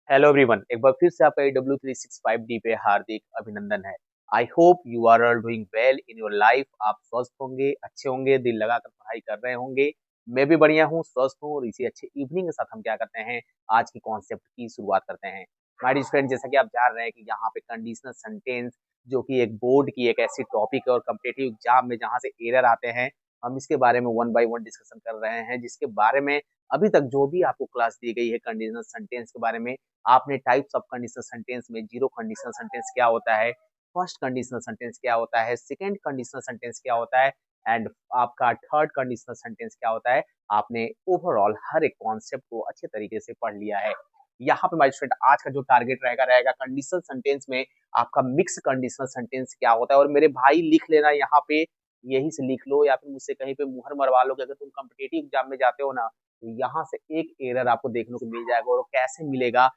Hello everyone, एक बार फिर से आपका W365D पे हार्दिक अभिनंदन है। I hope you are all doing well in your life. आप स्वस्थ होंगे, अच्छे होंगे, दिल लगाकर पढ़ाई कर रहे होंगे। मैं भी बढ़िया हूँ, स्वस्थ हूँ और इसी अच्छे इवनिंग के साथ हम क्या करते हैं, आज की कॉन्सेप्ट की शुरुआत करते हैं। माय डियर फ्रेंड, जैसा कि आप जान रहे हैं कि यहाँ पे कंडीशनल सेंटेंस जो कि एक बोर्ड की एक ऐसी टॉपिक है और कॉम्पिटिटिव एग्जाम में जहाँ से एरर आते हैं, हम इसके बारे में वन बाय वन डिस्कशन कर रहे हैं, जिसके बारे में अभी तक जो भी आपको क्लास दी गई है कंडीशनल सेंटेंस के बारे में, आपने टाइप्स ऑफ कंडीशनल सेंटेंस में जीरो कंडीशनल सेंटेंस क्या होता है, फर्स्ट कंडीशनल सेंटेंस क्या होता है, सेकंड कंडीशनल सेंटेंस क्या होता है एंड आपका थर्ड कंडीशनल सेंटेंस क्या होता है, आपने ओवरऑल हर एक कॉन्सेप्ट को अच्छे तरीके से पढ़ लिया है। यहाँ पे माय स्टूडेंट आज का जो टारगेट रहेगा रहेगा कंडीशनल सेंटेंस में आपका मिक्स कंडीशनल सेंटेंस क्या होता है। और मेरे भाई लिख लेना यहाँ पे, यही से लिख लो या फिर मुझसे कहीं पे मुहर मरवा लो कि अगर तुम कॉम्पिटिटिव एग्जाम में जाते हो ना, तो यहाँ से एक एरर आपको देखने को मिल जाएगा। और वो कैसे मिलेगा,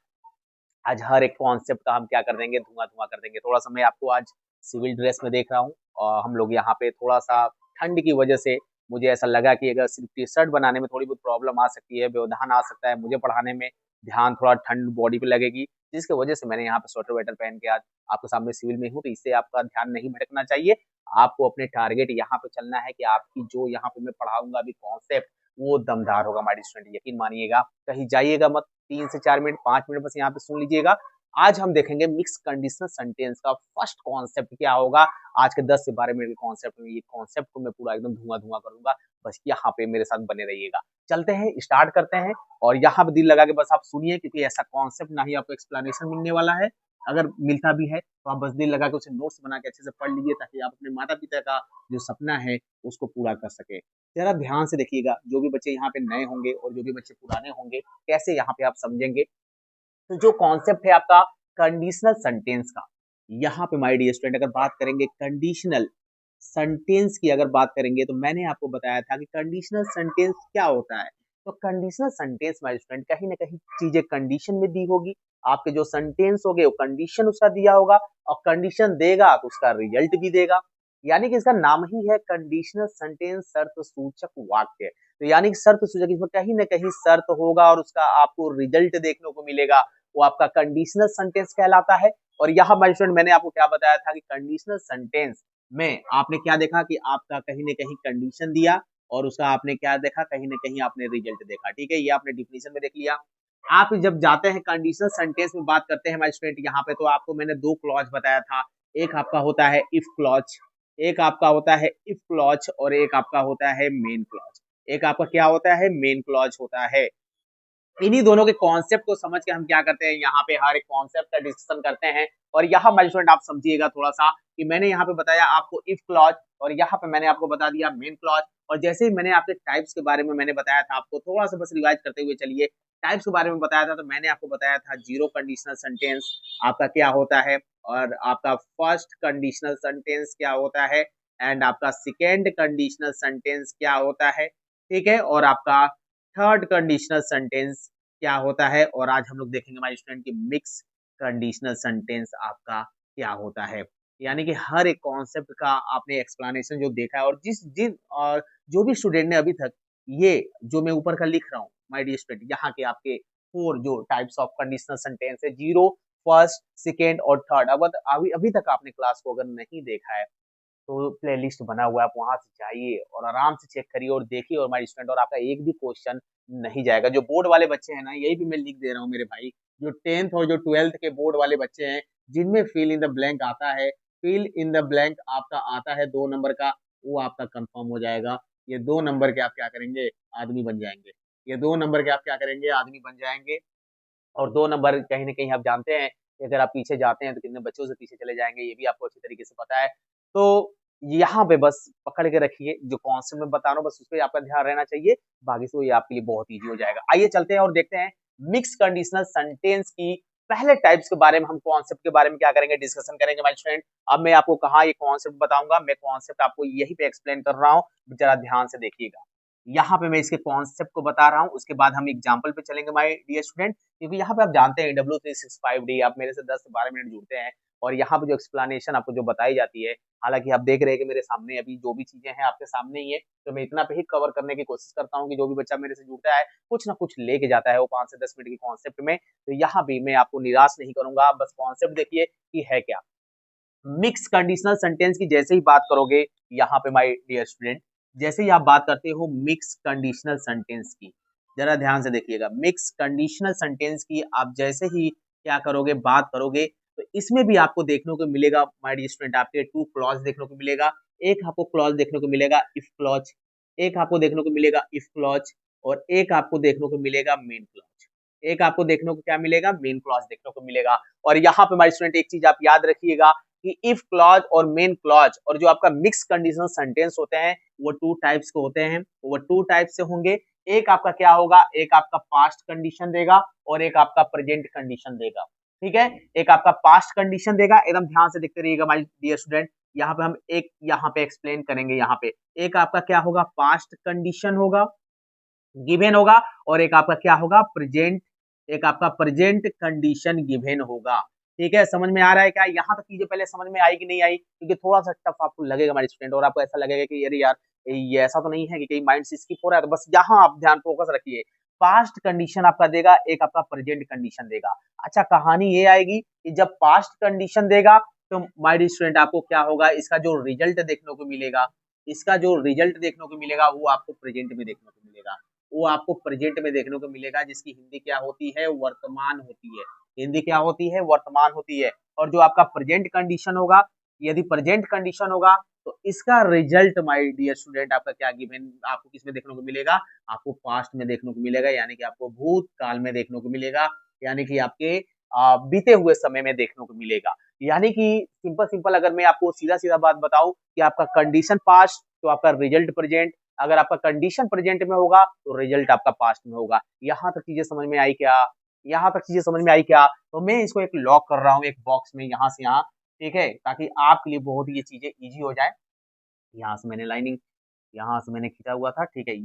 आज हर एक कॉन्सेप्ट का हम क्या कर देंगे, धुआं-धुआं कर देंगे। थोड़ा-सा मैं आपको आज सिविल ड्रेस में देख रहा हूँ और हम लोग यहाँ पे थोड़ा-सा ठंड की वजह से मुझे ऐसा लगा कि अगर सिर्फ टी-शर्ट बनाने में थोड़ी बहुत प्रॉब्लम आ सकती है, व्यवधान आ सकता है, मुझे पढ़ाने में ध्यान थोड़ा ठंड बॉडी पे लगेगी, जिसकी वजह से मैंने यहाँ पे स्वेटर-वेटर पहन के आज आपके सामने सिविल में हूँ, तो इससे आपका ध्यान नहीं भटकना चाहिए। आपको अपने टारगेट यहाँ पे चलना है कि आपकी जो यहाँ पे मैं पढ़ाऊँगा अभी कॉन्सेप्ट, वो दमदार होगा माय डियर स्टूडेंट, यकीन मानिएगा। कहीं जाइएगा मत, 3 से 4 मिनट, 5 मिनट बस यहाँ पे सुन लीजिएगा। आज हम देखेंगे मिक्स कंडीशनल सेंटेंस का फर्स्ट कॉन्सेप्ट क्या होगा। आज के 10 से 12 मिनट के कॉन्सेप्ट में ये कॉन्सेप्ट को मैं पूरा एकदम धुआं-धुआं करूँगा। बस यहाँ पे मेरे साथ बने रहिएगा। चलते हैं, स्टार्ट करते हैं और यहाँ पे दिल लगा के बस आप सुनिए, क्योंकि ऐसा कॉन्सेप्ट ना ही आपको एक्सप्लेनेशन मिलने वाला है, अगर मिलता भी है तो आप बस दिल लगा के उसे नोट्स बना के अच्छे से पढ़ लीजिए, ताकि आप अपने माता-पिता का जो सपना है उसको पूरा कर सकें। ज़रा ध्यान से देखिएगा, जो भी बच्चे यहाँ पे नए होंगे और जो भी बच्चे पुराने होंगे, कैसे यहाँ पे आप समझेंगे। तो जो कॉन्सेप्ट है आपका कंडीशनल सेंटेंस का, यहाँ पे माय डियर स्टूडेंट अगर बात करेंगे कंडीशनल सेंटेंस की, अगर बात करेंगे तो मैंने आपको बताया था कि कंडीशनल सेंटेंस क्या होता है। तो कंडीशनल सेंटेंस माय स्टूडेंट कहीं ना कहीं चीजें कंडीशन में दी होगी, आपके जो सेंटेंस होगे वो कंडीशन उसका दिया होगा, और कंडीशन देगा तो उसका रिजल्ट भी देगा। यानी कि इसका नाम ही है कंडीशनल सेंटेंस, शर्त सूचक वाक्य। तो यानी कि शर्त सूचक, इसमें कहीं ना कहीं शर्त होगा और उसका आपको रिजल्ट देखने को मिलेगा, वो आपका कंडीशनल सेंटेंस कहलाता है। और यहाँ माय स्टूडेंट मैंने आपको क्या बताया था कि कंडीशनल सेंटेंस में आपने क्या देखा कि आपका कहीं न कहीं कंडीशन दिया और उसका आपने क्या देखा, कहीं न कहीं आपने रिजल्ट देखा, ठीक है? ये आपने डेफिनिशन में देख लिया। आप जब जाते हैं कंडीशनल सेंटेंस में बात करते हैं माय स्टूडेंट, यहाँ पे तो आपको मैंने 2 क्लॉज बताया था। एक आपका होता है इफ क्लॉज, एक आपका होता है इफ क्लॉज और एक आपका होता है मेन क्लॉज। एक आपका क्या होता है, मेन क्लॉज होता है। इन्हीं दोनों के कॉन्सेप्ट को समझ के हम क्या करते हैं, यहाँ पे हर एक कॉन्सेप्ट का डिस्कशन करते हैं। और यहाँ माय स्टूडेंट आप समझिएगा थोड़ा सा कि मैंने यहाँ पे बताया आपको इफ क्लॉज और यहाँ पे मैंने आपको बता दिया मेन क्लॉज। और जैसे ही मैंने आपके टाइप्स के बारे में मैंने बताया था, आपको थोड़ा सा बस रिवाइज करते हुए चलिए। टाइप्स के बारे में बताया था, तो मैंने आपको बताया था जीरो कंडीशनल सेंटेंस आपका क्या होता है, और आपका फर्स्ट कंडीशनल सेंटेंस क्या होता है, एंड आपका सेकेंड कंडीशनल सेंटेंस क्या होता है, ठीक है, और आपका थर्ड कंडीशनल सेंटेंस क्या होता है। और आज हम लोग देखेंगे हमारे स्टूडेंट की मिक्स कंडीशनल सेंटेंस आपका क्या होता है। यानी कि हर एक कॉन्सेप्ट का आपने एक्सप्लेनेशन जो देखा है, और जिस जिन और जो भी स्टूडेंट ने अभी तक ये जो मैं ऊपर का लिख रहा हूँ माय डियर स्टूडेंट, यहाँ के आपके 4 जो टाइप्स ऑफ कंडीशनल सेंटेंस है, जीरो, फर्स्ट, सेकेंड और थर्ड, अब अभी अभी तक आपने क्लास को अगर नहीं देखा है तो प्लेलिस्ट बना हुआ है, आप वहाँ से जाइए और आराम से चेक करिए और देखिए, और माय स्टूडेंट और आपका एक भी क्वेश्चन नहीं जाएगा। जो बोर्ड वाले बच्चे हैं ना, यही भी मैं लिख दे रहा हूँ मेरे भाई, जो 10th और जो 12th के बोर्ड वाले बच्चे हैं, जिनमें फिल इन द ब्लैंक आता है, फिल इन द ब्लैंक आपका आता है 2 नंबर का, वो आपका कंफर्म हो जाएगा। ये 2 नंबर के आप क्या करेंगे, आदमी बन जाएंगे। ये 2 नंबर के आप क्या करेंगे, आदमी बन जाएंगे। और 2 नंबर कहीं न कहीं आप जानते हैं कि अगर आप पीछे जाते हैं तो कितने बच्चों से पीछे चले जाएँगे, ये भी आपको अच्छी तरीके से पता है। तो यहाँ पे बस पकड़ के रखिए, जो कॉन्सेप्ट मैं बता रहा हूँ बस उस पे आपका ध्यान रहना चाहिए, बाकी तो ये आपके लिए बहुत ईज़ी हो जाएगा। आइए चलते हैं और देखते हैं मिक्स कंडीशनल सेंटेंस की पहले टाइप्स के बारे में, हम कॉन्सेप्ट के बारे में क्या करेंगे, डिस्कशन करेंगे माय फ्रेंड। अब मैं आपको कहाँ ये कॉन्सेप्ट बताऊँगा, मैं कॉन्सेप्ट आपको यहीं पे एक्सप्लेन कर रहा हूँ, ज़रा ध्यान से देखिएगा। यहाँ पे मैं इसके कॉन्सेप्ट को बता रहा हूँ, उसके बाद हम एग्जाम्पल पे चलेंगे माय डियर स्टूडेंट। क्योंकि यहाँ पे आप जानते हैं W365D, आप मेरे से 10 से 12 मिनट जुड़ते हैं, और यहाँ पे जो एक्सप्लेनेशन आपको जो बताई जाती है, हालाँकि आप देख रहे हैं कि मेरे सामने अभी जो भी चीज़ें हैं आपके सामने ही है, तो मैं इतना पे ही कवर करने की कोशिश करता हूँ कि जो भी बच्चा मेरे से जुड़ता है, कुछ ना कुछ लेके जाता है वो 5 से 10 मिनट की कॉन्सेप्ट में। तो यहाँ भी मैं आपको निराश नहीं करूँगा, बस कॉन्सेप्ट देखिए कि है क्या। मिक्स कंडीशनल सेंटेंस की जैसे ही बात करोगे यहाँ पे माय डियर स्टूडेंट, जैसे ही आप बात करते हो मिक्स कंडीशनल सेंटेंस की, जरा ध्यान से देखिएगा। मिक्स कंडीशनल सेंटेंस की आप जैसे ही क्या करोगे, बात करोगे, तो इसमें भी आपको देखने को मिलेगा माय डियर स्टूडेंट, आपके टू क्लॉज देखने को मिलेगा। एक आपको क्लॉज देखने को मिलेगा इफ क्लॉज, एक आपको देखने को मिलेगा इफ क्लॉज, और एक आपको देखने को मिलेगा मेन क्लॉज। एक आपको देखने को क्या मिलेगा, मेन क्लॉज देखने को मिलेगा। और यहाँ पे माय स्टूडेंट एक चीज आप याद रखिएगा कि इफ क्लॉज और मेन क्लॉज और जो आपका मिक्स कंडीशनल सेंटेंस होते हैं वो टू टाइप्स के होते हैं, वो टू टाइप से होंगे। एक आपका क्या होगा, एक आपका पास्ट कंडीशन देगा और एक आपका प्रेजेंट कंडीशन देगा। ठीक है, एक आपका पास्ट कंडीशन देगा, एकदम ध्यान से देखते रहिएगा माय डियर स्टूडेंट। यहाँ पे हम एक यहाँ पे एक्सप्लेन करेंगे। यहाँ पे एक आपका क्या होगा, पास्ट कंडीशन होगा, गिवन होगा, और एक आपका क्या होगा, प्रेजेंट, एक आपका प्रेजेंट कंडीशन गिवन होगा। ठीक है, समझ में आ रहा है क्या? यहाँ तक चीजें पहले समझ में आई कि नहीं आई? क्योंकि थोड़ा सा टफ आपको लगेगा हमारे स्टूडेंट, और आपको ऐसा लगेगा कि अरे यार ये ऐसा तो नहीं है कि कहीं माइंड से स्किप हो रहा है, तो बस यहाँ आप ध्यान फोकस रखिए। पास्ट कंडीशन आपका देगा, एक आपका प्रेजेंट कंडीशन देगा। अच्छा, कहानी ये आएगी कि जब पास्ट कंडीशन देगा तो माय डियर स्टूडेंट आपको क्या होगा, इसका जो रिजल्ट देखने को मिलेगा, इसका जो रिजल्ट देखने को मिलेगा वो आपको प्रेजेंट में देखने को मिलेगा। वो आपको प्रेजेंट में देखने को मिलेगा, जिसकी हिंदी क्या होती है, वर्तमान होती है। हिंदी क्या होती है, वर्तमान होती है। और जो आपका प्रेजेंट कंडीशन होगा, यदि प्रेजेंट कंडीशन होगा तो इसका रिजल्ट माय डियर स्टूडेंट आपका क्या गिवन आपको किसमें देखने को मिलेगा, आपको पास्ट में देखने को मिलेगा, यानी कि आपको भूतकाल में देखने को मिलेगा, यानी कि आपके बीते हुए समय में देखने को मिलेगा। यानी कि सिंपल सिंपल अगर मैं आपको सीधा सीधा बात बताऊं कि आपका कंडीशन पास्ट तो आपका रिजल्ट प्रेजेंट, अगर आपका कंडीशन प्रेजेंट में होगा तो रिजल्ट आपका पास्ट में होगा। यहाँ तक चीजें समझ में आई क्या? यहाँ तक चीजें समझ में आई क्या? तो मैं इसको एक लॉक कर रहा हूँ एक बॉक्स में यहाँ से यहाँ, ठीक है, ताकि आपके लिए बहुत ही ये चीजें इजी हो जाए। यहाँ से मैंने लाइनिंग, यहाँ से मैंने खींचा हुआ था, ठीक है,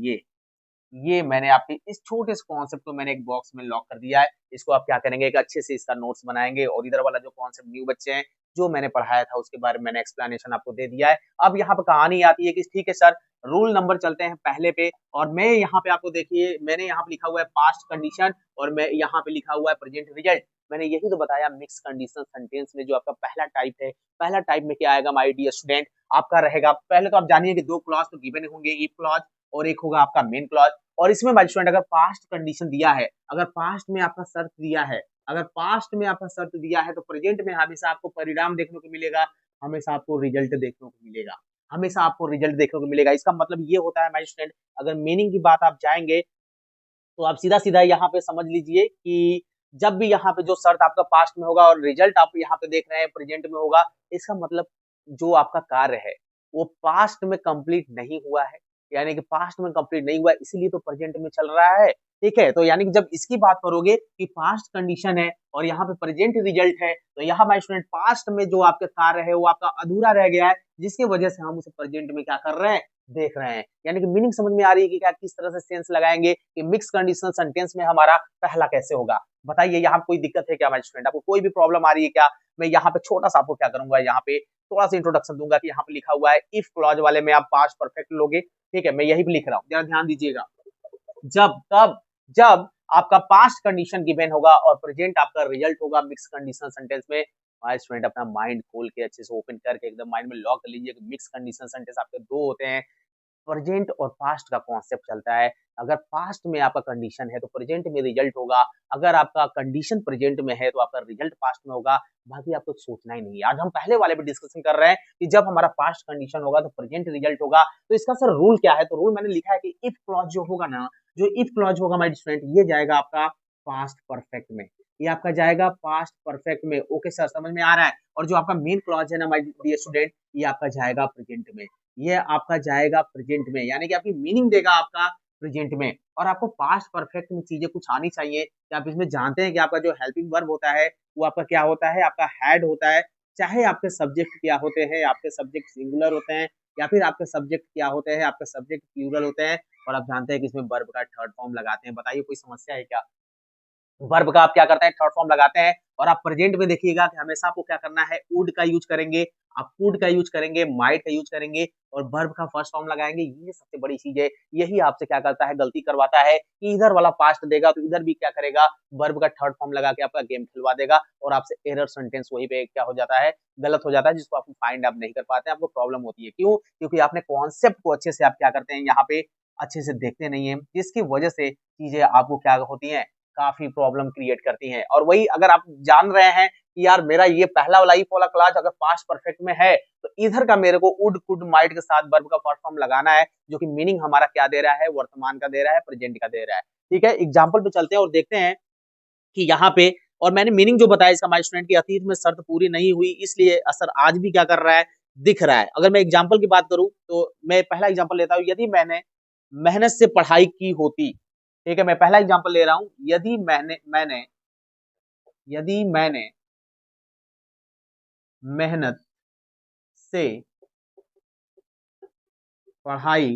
ये मैंने आपके इस छोटे से कॉन्सेप्ट को मैंने एक बॉक्स में लॉक कर दिया है। इसको आप क्या करेंगे, एक अच्छे से इसका नोट्स बनाएंगे, और इधर वाला जो कॉन्सेप्ट न्यू बच्चे हैं जो मैंने पढ़ाया था उसके बारे में मैंने एक्सप्लेनेशन आपको दे दिया है। अब यहाँ पे कहानी आती है कि ठीक है सर, रूल नंबर चलते हैं पहले पे, और मैं यहाँ पे आपको देखिए मैंने यहाँ पे लिखा हुआ है पास्ट कंडीशन और मैं यहाँ पे लिखा हुआ है प्रेजेंट रिजल्ट। मैंने यही तो बताया मिक्स कंडीशनल सेंटेंस में जो आपका पहला टाइप है, पहला टाइप में क्या आएगा माय डियर स्टूडेंट, आपका रहेगा, पहले तो आप जानिए कि दो क्लॉज तो गिवन होंगे, इफ क्लॉज और एक होगा आपका मेन क्लॉज। और इसमें माय स्टूडेंट अगर पास्ट कंडीशन दिया है, अगर पास्ट में आपका शर्त दिया है, अगर पास्ट में आपका शर्त दिया है तो प्रेजेंट में हमेशा आपको परिणाम देखने को मिलेगा, हमेशा आपको रिजल्ट देखने को मिलेगा, हमेशा आपको रिजल्ट देखने को मिलेगा। इसका मतलब ये होता है माय स्टूडेंट, अगर मीनिंग की बात आप जाएंगे तो आप सीधा सीधा यहाँ पे समझ लीजिए कि जब भी यहाँ पे जो शर्त आपका पास्ट में होगा और रिजल्ट आप यहाँ पे देख रहे हैं प्रेजेंट में होगा, इसका मतलब जो आपका कार्य है वो पास्ट में कंप्लीट नहीं हुआ है, यानी कि पास्ट में कंप्लीट नहीं हुआ है, इसीलिए तो प्रेजेंट में चल रहा है। ठीक है, तो यानी कि जब इसकी बात करोगे कि पास्ट कंडीशन है और यहाँ पे प्रेजेंट रिजल्ट है, तो यहाँ माय स्टूडेंट पास्ट में जो आपका कार्य है वो आपका अधूरा रह गया है, जिसकी वजह से हम उसे प्रेजेंट में क्या कर रहे हैं, देख रहे हैं। यानी कि मीनिंग समझ में आ रही है कि क्या किस तरह से सेंस लगाएंगे कि मिक्स कंडीशनल सेंटेंस में हमारा पहला कैसे होगा। बताइए यहाँ कोई दिक्कत है क्या माय स्टूडेंट, आपको कोई भी प्रॉब्लम आ रही है क्या? मैं यहाँ पे छोटा सा आपको क्या करूंगा, यहाँ पे थोड़ा सा इंट्रोडक्शन दूंगा कि यहाँ पे लिखा हुआ है इफ क्लॉज वाले में आप पास्ट परफेक्ट लोगे। ठीक है, मैं यही भी लिख रहा हूँ, जरा ध्यान दीजिएगा। जब तब जब आपका पास्ट कंडीशन गिवन होगा और प्रेजेंट आपका रिजल्ट होगा मिक्स कंडीशनल सेंटेंस में, भाई स्टूडेंट अपना माइंड खोल के अच्छे से ओपन करके एकदम माइंड में लॉक कर लीजिए कि मिक्स कंडीशनल सेंटेंस आपके दो होते हैं, प्रेजेंट और पास्ट का कॉन्सेप्ट चलता है। अगर पास्ट में आपका कंडीशन है तो प्रेजेंट में रिजल्ट होगा, अगर आपका कंडीशन प्रेजेंट में है तो आपका रिजल्ट पास्ट में होगा। बाकी आपको सोचना ही नहीं है। आज हम पहले वाले पे डिस्कशन कर रहे हैं कि जब हमारा पास्ट कंडीशन होगा तो प्रेजेंट रिजल्ट होगा। तो इसका सर रूल क्या है? तो रूल मैंने लिखा है कि इफ क्लॉज जो होगा ना, जो इफ क्लॉज होगा माय स्टूडेंट, ये जाएगा आपका पास्ट परफेक्ट में, ये आपका जाएगा पास्ट परफेक्ट में। ओके सर, समझ में आ रहा है? और जो आपका मेन क्लॉज है ना माय डियर स्टूडेंट, ये आपका जाएगा प्रेजेंट में, ये आपका जाएगा प्रेजेंट में, यानी कि आपकी मीनिंग देगा आपका प्रेजेंट में। और आपको पास्ट परफेक्ट में चीजें कुछ आनी चाहिए कि आप इसमें जानते हैं कि आपका जो हेल्पिंग वर्ब होता है वो आपका क्या होता है, आपका हैड होता है। चाहे आपके सब्जेक्ट क्या होते हैं, आपके सब्जेक्ट सिंगुलर होते हैं या फिर आपके सब्जेक्ट क्या होते हैं, आपके सब्जेक्ट प्लूरल होते हैं, और आप जानते हैं कि इसमें वर्ब का थर्ड फॉर्म लगाते हैं। बताइए कोई समस्या है क्या? वर्ब का आप क्या करते हैं, थर्ड फॉर्म लगाते हैं। और आप प्रेजेंट में देखिएगा कि हमेशा आपको क्या करना है, वुड का यूज करेंगे, आप कुड का यूज करेंगे, माइट का यूज करेंगे और वर्ब का फर्स्ट फॉर्म लगाएंगे। ये सबसे बड़ी चीज है, यही आपसे क्या करता है, गलती करवाता है कि इधर वाला पास्ट देगा तो इधर भी क्या करेगा, वर्ब का थर्ड फॉर्म लगा के आपका गेम खिलवा देगा और आपसे एरर सेंटेंस वही पे क्या हो जाता है, गलत हो जाता है, जिसको आप फाइंड आप नहीं कर पाते हैं, आपको प्रॉब्लम होती है। क्यों? क्योंकि आपने कॉन्सेप्ट को अच्छे से आप क्या करते हैं, यहाँ पे अच्छे से देखते नहीं है, जिसकी वजह से चीजें आपको क्या होती हैं, काफी प्रॉब्लम क्रिएट करती हैं। और वही अगर आप जान रहे हैं कि यार मेरा ये पहला वाला इफ वाला क्लास अगर पास्ट परफेक्ट में है तो इधर का मेरे को वुड कुड माइट के साथ वर्ब का फर्स्ट फॉर्म लगाना है, जो कि मीनिंग हमारा क्या दे रहा है, वर्तमान का दे रहा है, प्रेजेंट का दे रहा है। ठीक है, एग्जाम्पल पे चलते हैं और देखते हैं कि यहाँ पे, और मैंने मीनिंग जो बताया इसका, माय स्टूडेंट की अतीत में शर्त पूरी नहीं हुई इसलिए असर आज भी क्या कर रहा है, दिख रहा है। अगर मैं एग्जाम्पल की बात करूं तो मैं पहला एग्जाम्पल लेता हूं, यदि मैंने मेहनत से पढ़ाई की होती। ठीक है, मैं पहला एग्जाम्पल ले रहा हूं, यदि मैंने मेहनत से पढ़ाई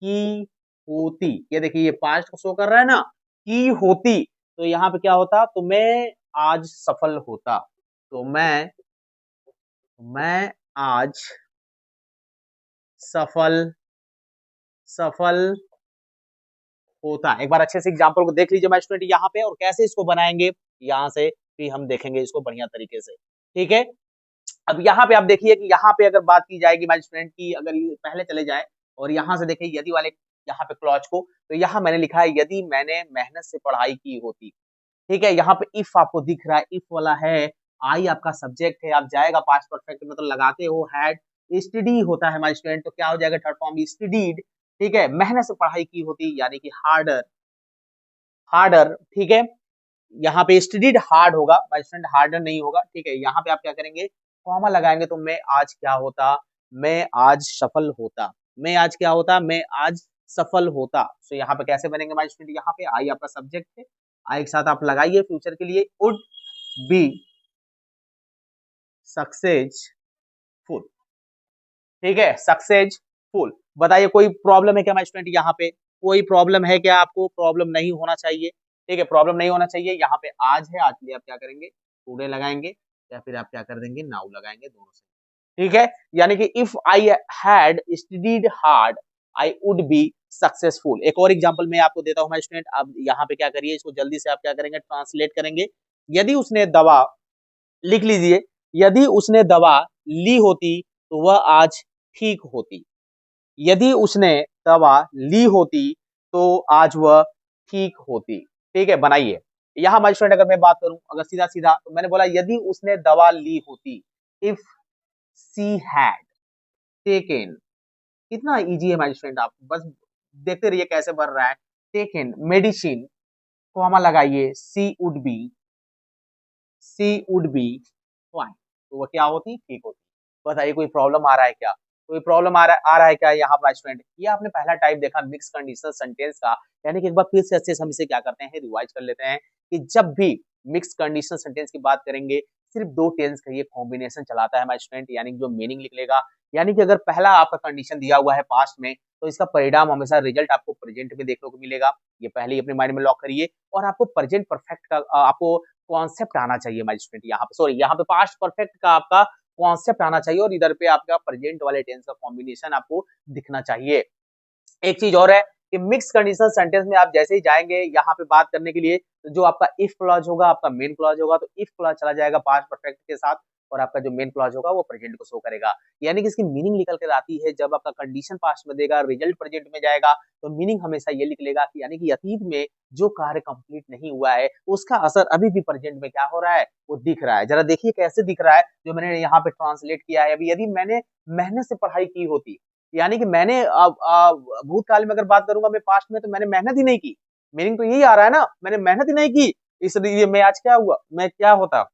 की होती, ये देखिए ये पास्ट को शो कर रहा है ना, की होती, तो यहाँ पे क्या होता, तो मैं आज सफल होता, तो मैं आज सफल सफल होता। एक बार अच्छे से एग्जांपल को देख लीजिए माय स्टूडेंट यहाँ पे, और कैसे इसको बनाएंगे यहाँ से भी हम देखेंगे इसको बढ़िया तरीके से। ठीक है, अब यहाँ पे आप देखिए कि यहाँ पे अगर बात की जाएगी माय स्टूडेंट की, अगर ये पहले चले जाए और यहाँ से देखिए यदि वाले यहाँ पे क्लॉज को, तो यहाँ मैंने लिखा है यदि मैंने मेहनत से पढ़ाई की होती। ठीक है, यहाँ पे इफ आपको दिख रहा है, इफ वाला है, आई आपका सब्जेक्ट है, आप जाएगा पास्ट परफेक्ट में तो लगाते हो हैड, स्टडी होता है माय स्टूडेंट, तो क्या हो जाएगा, थर्ड फॉर्म स्टडीड। ठीक है, मेहनत से पढ़ाई की होती यानी कि हार्डर, हार्डर। ठीक है, यहाँ पे स्टडीड हार्ड होगा माय स्टूडेंट, हार्डर नहीं होगा। ठीक है, यहाँ पे आप क्या करेंगे, कॉमा लगाएंगे, तो मैं आज क्या होता, मैं आज सफल होता, मैं आज क्या होता, मैं आज सफल होता। तो यहाँ पे कैसे बनेंगे माय स्टूडेंट, यहाँ पे आई आपका सब्जेक्ट है, आई के साथ आप लगाइए फ्यूचर के लिए, वुड बी सक्सेसफुल। ठीक है, सक्सेसफुल। बताइए कोई प्रॉब्लम है क्या माय स्टूडेंट, यहाँ पे कोई प्रॉब्लम है क्या, आपको प्रॉब्लम नहीं होना चाहिए। ठीक है, प्रॉब्लम नहीं होना चाहिए। यहाँ पे आज है, आज के लिए आप क्या करेंगे, टुडे लगाएंगे, या फिर आप क्या कर देंगे, नाउ लगाएंगे, दोनों से। ठीक है, यानी कि if I had studied hard I would be successful. एक और एग्जांपल मैं आपको देता हूं माय स्टूडेंट, अब यहाँ पे क्या करिए, इसको जल्दी से आप क्या करेंगे, ट्रांसलेट करेंगे। यदि उसने दवा, लिख लीजिए, यदि उसने दवा ली होती तो वह आज ठीक होती। यदि उसने दवा ली होती तो आज वह ठीक होती। ठीक है, बनाइए। यहाँ माय स्टूडेंट अगर मैं बात करूं, अगर सीधा सीधा, तो मैंने बोला यदि उसने दवा ली होती, इफ सी हैड टेकन, कितना इजी है माय स्टूडेंट, आप बस देखते रहिए कैसे बन रहा है। टेकन मेडिसिन, कॉमा लगाइए, सी वुड बी फाइन, तो वो क्या होती, ठीक होती। बताइए कोई प्रॉब्लम आ रहा है क्या, कोई प्रॉब्लम आ रहा है क्या यहाँ पर स्टूडेंट। ये आपने पहला टाइप देखा मिक्स कंडीशनल सेंटेंस का, यानी कि एक बार फिर से अच्छे से हम इसे क्या करते हैं, रिवाइज कर लेते हैं कि जब भी मिक्स कंडीशनल सेंटेंस की बात करेंगे, सिर्फ दो टेंस का ये कॉम्बिनेशन चलाता है हमारा स्टूडेंट, यानी कि जो मीनिंग निकलेगा, यानी कि अगर पहला आपका कंडीशन दिया हुआ है पास्ट में, तो इसका परिणाम हमेशा रिजल्ट आपको प्रेजेंट में देखने को मिलेगा। ये पहले ही अपने माइंड में लॉक करिए, और आपको प्रेजेंट परफेक्ट का आपको कॉन्सेप्ट आना चाहिए माय स्टूडेंट, यहाँ पे सॉरी, यहाँ पे पास्ट परफेक्ट का आपका कॉन्सेप्ट आना चाहिए, और इधर पे आपका प्रेजेंट वाले टेंस का कॉम्बिनेशन आपको दिखना चाहिए। एक चीज और है कि मिक्स कंडीशनल सेंटेंस में आप जैसे ही जाएंगे यहाँ पे बात करने के लिए, तो जो आपका इफ क्लॉज होगा, आपका मेन क्लॉज होगा, तो इफ क्लॉज चला जाएगा पास्ट परफेक्ट के साथ, और आपका जो मेन क्लॉज होगा वो प्रेजेंट को शो करेगा। यानी कि इसकी मीनिंग निकल कर आती है, जब आपका कंडीशन पास्ट में देगा, रिजल्ट प्रेजेंट में जाएगा, तो मीनिंग हमेशा ये निकलेगा कि यानी कि अतीत में जो कार्य कंप्लीट नहीं हुआ है उसका असर अभी भी प्रेजेंट में क्या हो रहा है, वो दिख रहा है। जरा देखिए कैसे दिख रहा है, जो मैंने यहाँ पे ट्रांसलेट किया है। अभी यदि मैंने मेहनत से पढ़ाई की होती, यानी कि मैंने भूतकाल में अगर बात करूंगा, मैं पास्ट में, तो मैंने मेहनत ही नहीं की। मीनिंग तो यही आ रहा है ना, मैंने मेहनत ही नहीं की, इसलिए मैं आज क्या हुआ, मैं क्या होता,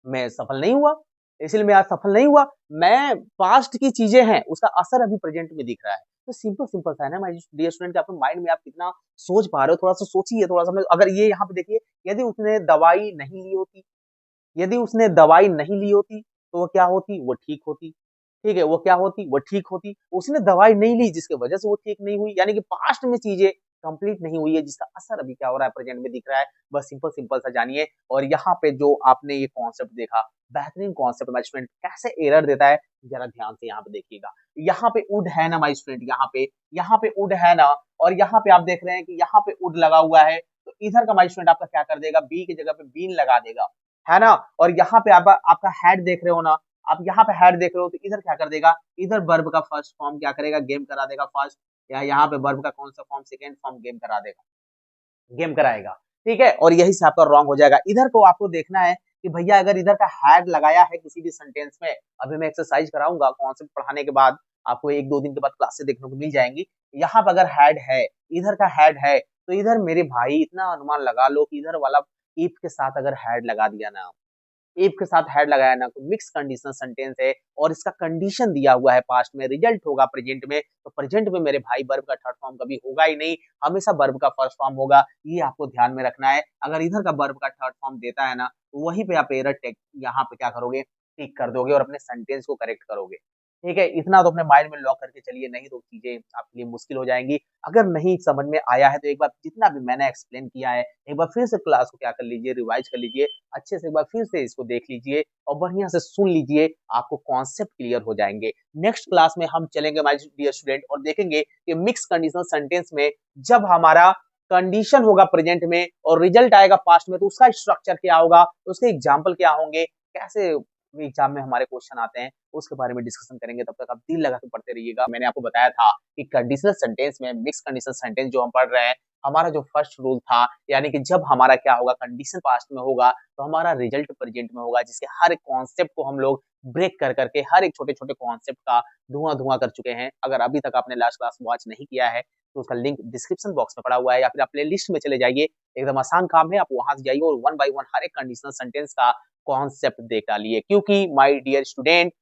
मैं सफल नहीं हुआ, इसलिए मैं आज सफल नहीं हुआ। मैं पास्ट की चीजें हैं, उसका असर अभी प्रेजेंट में दिख रहा है। तो सिंपल सिंपल सा है ना माय डियर स्टूडेंट, अपने माइंड में आप कितना सोच पा रहे हो, थोड़ा सा सोचिए, थोड़ा सा अगर ये यहाँ पे देखिए, यदि उसने दवाई नहीं ली होती, यदि उसने दवाई नहीं ली होती तो वो क्या होती, वो ठीक होती। ठीक है, वो क्या होती, वो ठीक होती। उसने दवाई नहीं ली जिसकी वजह से वो ठीक नहीं हुई, यानी कि पास्ट में चीजें कंप्लीट नहीं हुई है, जिसका असर अभी क्या हो रहा है प्रेजेंट में दिख रहा है, बस सिंपल सिंपल सा जानिए। और यहाँ पे जो आपने ये कॉन्सेप्ट देखा, बेहतरीन कॉन्सेप्ट माय स्टूडेंट, कैसे एरर देता है जरा ध्यान से यहाँ पे देखिएगा। यहाँ पे वुड है ना माय स्टूडेंट, यहाँ पे वुड है ना, और यहाँ पे आप देख रहे हैं कि यहाँ पे वुड लगा हुआ है, तो इधर का माय स्टूडेंट आपका क्या कर देगा, बी की जगह पे बीन लगा देगा, है ना। और यहाँ पे आप आपका हेड देख रहे हो ना, आप यहाँ पे हेड देख रहे हो, तो इधर क्या कर देगा, इधर वर्ब का फर्स्ट फॉर्म क्या करेगा, गेम करा देगा फर्स्ट, या यहाँ पे वर्ब का कौन सा फॉर्म, सेकंड फॉर्म गेम करा देगा, गेम कराएगा, ठीक है। और यही से आपका रॉन्ग हो जाएगा। इधर को आपको देखना है कि भैया अगर इधर का हैड लगाया है किसी भी सेंटेंस में, अभी मैं एक्सरसाइज कराऊंगा कॉन्सेप्ट पढ़ाने के बाद, आपको एक दो दिन के बाद क्लासेस देखने को मिल जाएंगी। यहाँ पर अगर हैड है, इधर का हैड है, तो इधर मेरे भाई इतना अनुमान लगा लो कि इधर वाला इफ के साथ अगर हैड लगा दिया ना, इफ के साथ हेड लगाया ना, तो मिक्स कंडीशनल सेंटेंस है, और इसका कंडीशन दिया हुआ है पास्ट में, रिजल्ट होगा प्रेजेंट में, तो प्रेजेंट में मेरे भाई वर्ब का थर्ड फॉर्म कभी होगा ही नहीं, हमेशा वर्ब का फर्स्ट फॉर्म होगा, ये आपको ध्यान में रखना है। अगर इधर का वर्ब का थर्ड फॉर्म देता है ना, तो वहीं पे आप एरर टेक यहाँ पे क्या करोगे, टिक कर दोगे और अपने सेंटेंस को करेक्ट करोगे, ठीक है। इतना तो अपने माइंड में लॉक करके चलिए, नहीं तो चीजें आपके लिए मुश्किल हो जाएंगी। अगर नहीं समझ में आया है तो एक बार जितना भी मैंने एक्सप्लेन किया है, एक बार फिर से क्लास को क्या कर लीजिए, रिवाइज कर लीजिए, अच्छे से एक बार फिर से इसको देख लीजिए और बढ़िया से सुन लीजिए, आपको कॉन्सेप्ट क्लियर हो जाएंगे। नेक्स्ट क्लास में हम चलेंगे माय डियर स्टूडेंट और देखेंगे कि मिक्स कंडीशनल सेंटेंस में जब हमारा कंडीशन होगा प्रेजेंट में और रिजल्ट आएगा पास्ट में, तो उसका स्ट्रक्चर क्या होगा, उसके एग्जाम्पल क्या होंगे, कैसे एग्जाम में हमारे क्वेश्चन आते हैं, उसके बारे में डिस्कशन करेंगे। तब तक आप दिल लगा के पढ़ते रहिएगा। मैंने आपको बताया था कि कंडीशनल सेंटेंस में, मिक्स कंडीशनल सेंटेंस जो हम पढ़ रहे हैं, हमारा जो फर्स्ट रूल था, यानी कि जब हमारा क्या होगा, कंडीशन पास्ट में होगा, तो हमारा रिजल्ट प्रेजेंट में होगा, जिसके हर एक कॉन्सेप्ट को हम लोग ब्रेक कर करके हर एक छोटे छोटे कॉन्सेप्ट का धुआं धुआं कर चुके हैं। अगर अभी तक आपने लास्ट क्लास वॉच नहीं किया है, तो उसका लिंक डिस्क्रिप्शन बॉक्स में पड़ा हुआ है, या फिर आप प्ले लिस्ट में चले जाइए, एकदम आसान काम है, आप वहां से जाइए और वन बाय वन हर एक कंडीशनल सेंटेंस का कॉन्सेप्ट देख डालिए। क्योंकि माय डियर स्टूडेंट,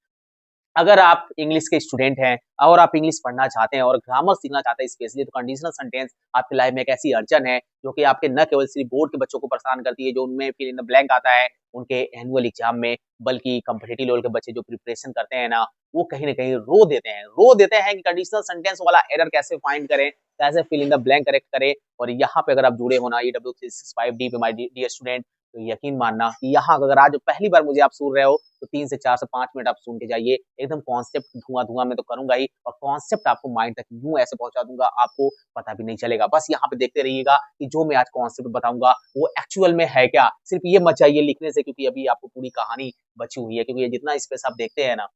अगर आप इंग्लिश के स्टूडेंट हैं और आप इंग्लिश पढ़ना चाहते हैं और ग्रामर सीखना चाहते हैं स्पेशली, तो कंडीशनल सेंटेंस आपकी लाइफ में एक ऐसी अड़चन है जो कि आपके न केवल सिर्फ बोर्ड के बच्चों को परेशान करती है, जो उनमें फिल इन द ब्लैंक आता है उनके एनुअल एग्जाम में, बल्कि कॉम्पिटिटिव लेवल के बच्चे जो प्रिपरेशन करते हैं ना, वो कहीं न कहीं रो देते हैं कि कंडीशनल सेंटेंस वाला एरर कैसे फाइंड करें, कैसे fill in the blank correct करें। और यहाँ पे अगर आप जुड़े हो ना EW365D पे माय डियर स्टूडेंट, तो यकीन मानना कि यहाँ अगर आज पहली बार मुझे आप सुन रहे हो, तो 3 से 4 से 5 मिनट आप सुन के जाइए, एकदम कॉन्सेप्ट धुआँ-धुआँ मैं तो करूँगा ही, और कॉन्सेप्ट आपको माइंड तक यूँ ऐसे पहुँचा दूँगा, आपको पता भी नहीं चलेगा। बस यहाँ पे देखते रहिएगा कि जो मैं आज कॉन्सेप्ट बताऊँगा, वो एक्चुअल में है क्या? सिर्फ ये मत जाइए लिखने से, क्योंकि अभी आपको पूरी कहानी बची हुई है, क्योंकि ये जितना स्पेस आप देखते हैं ना,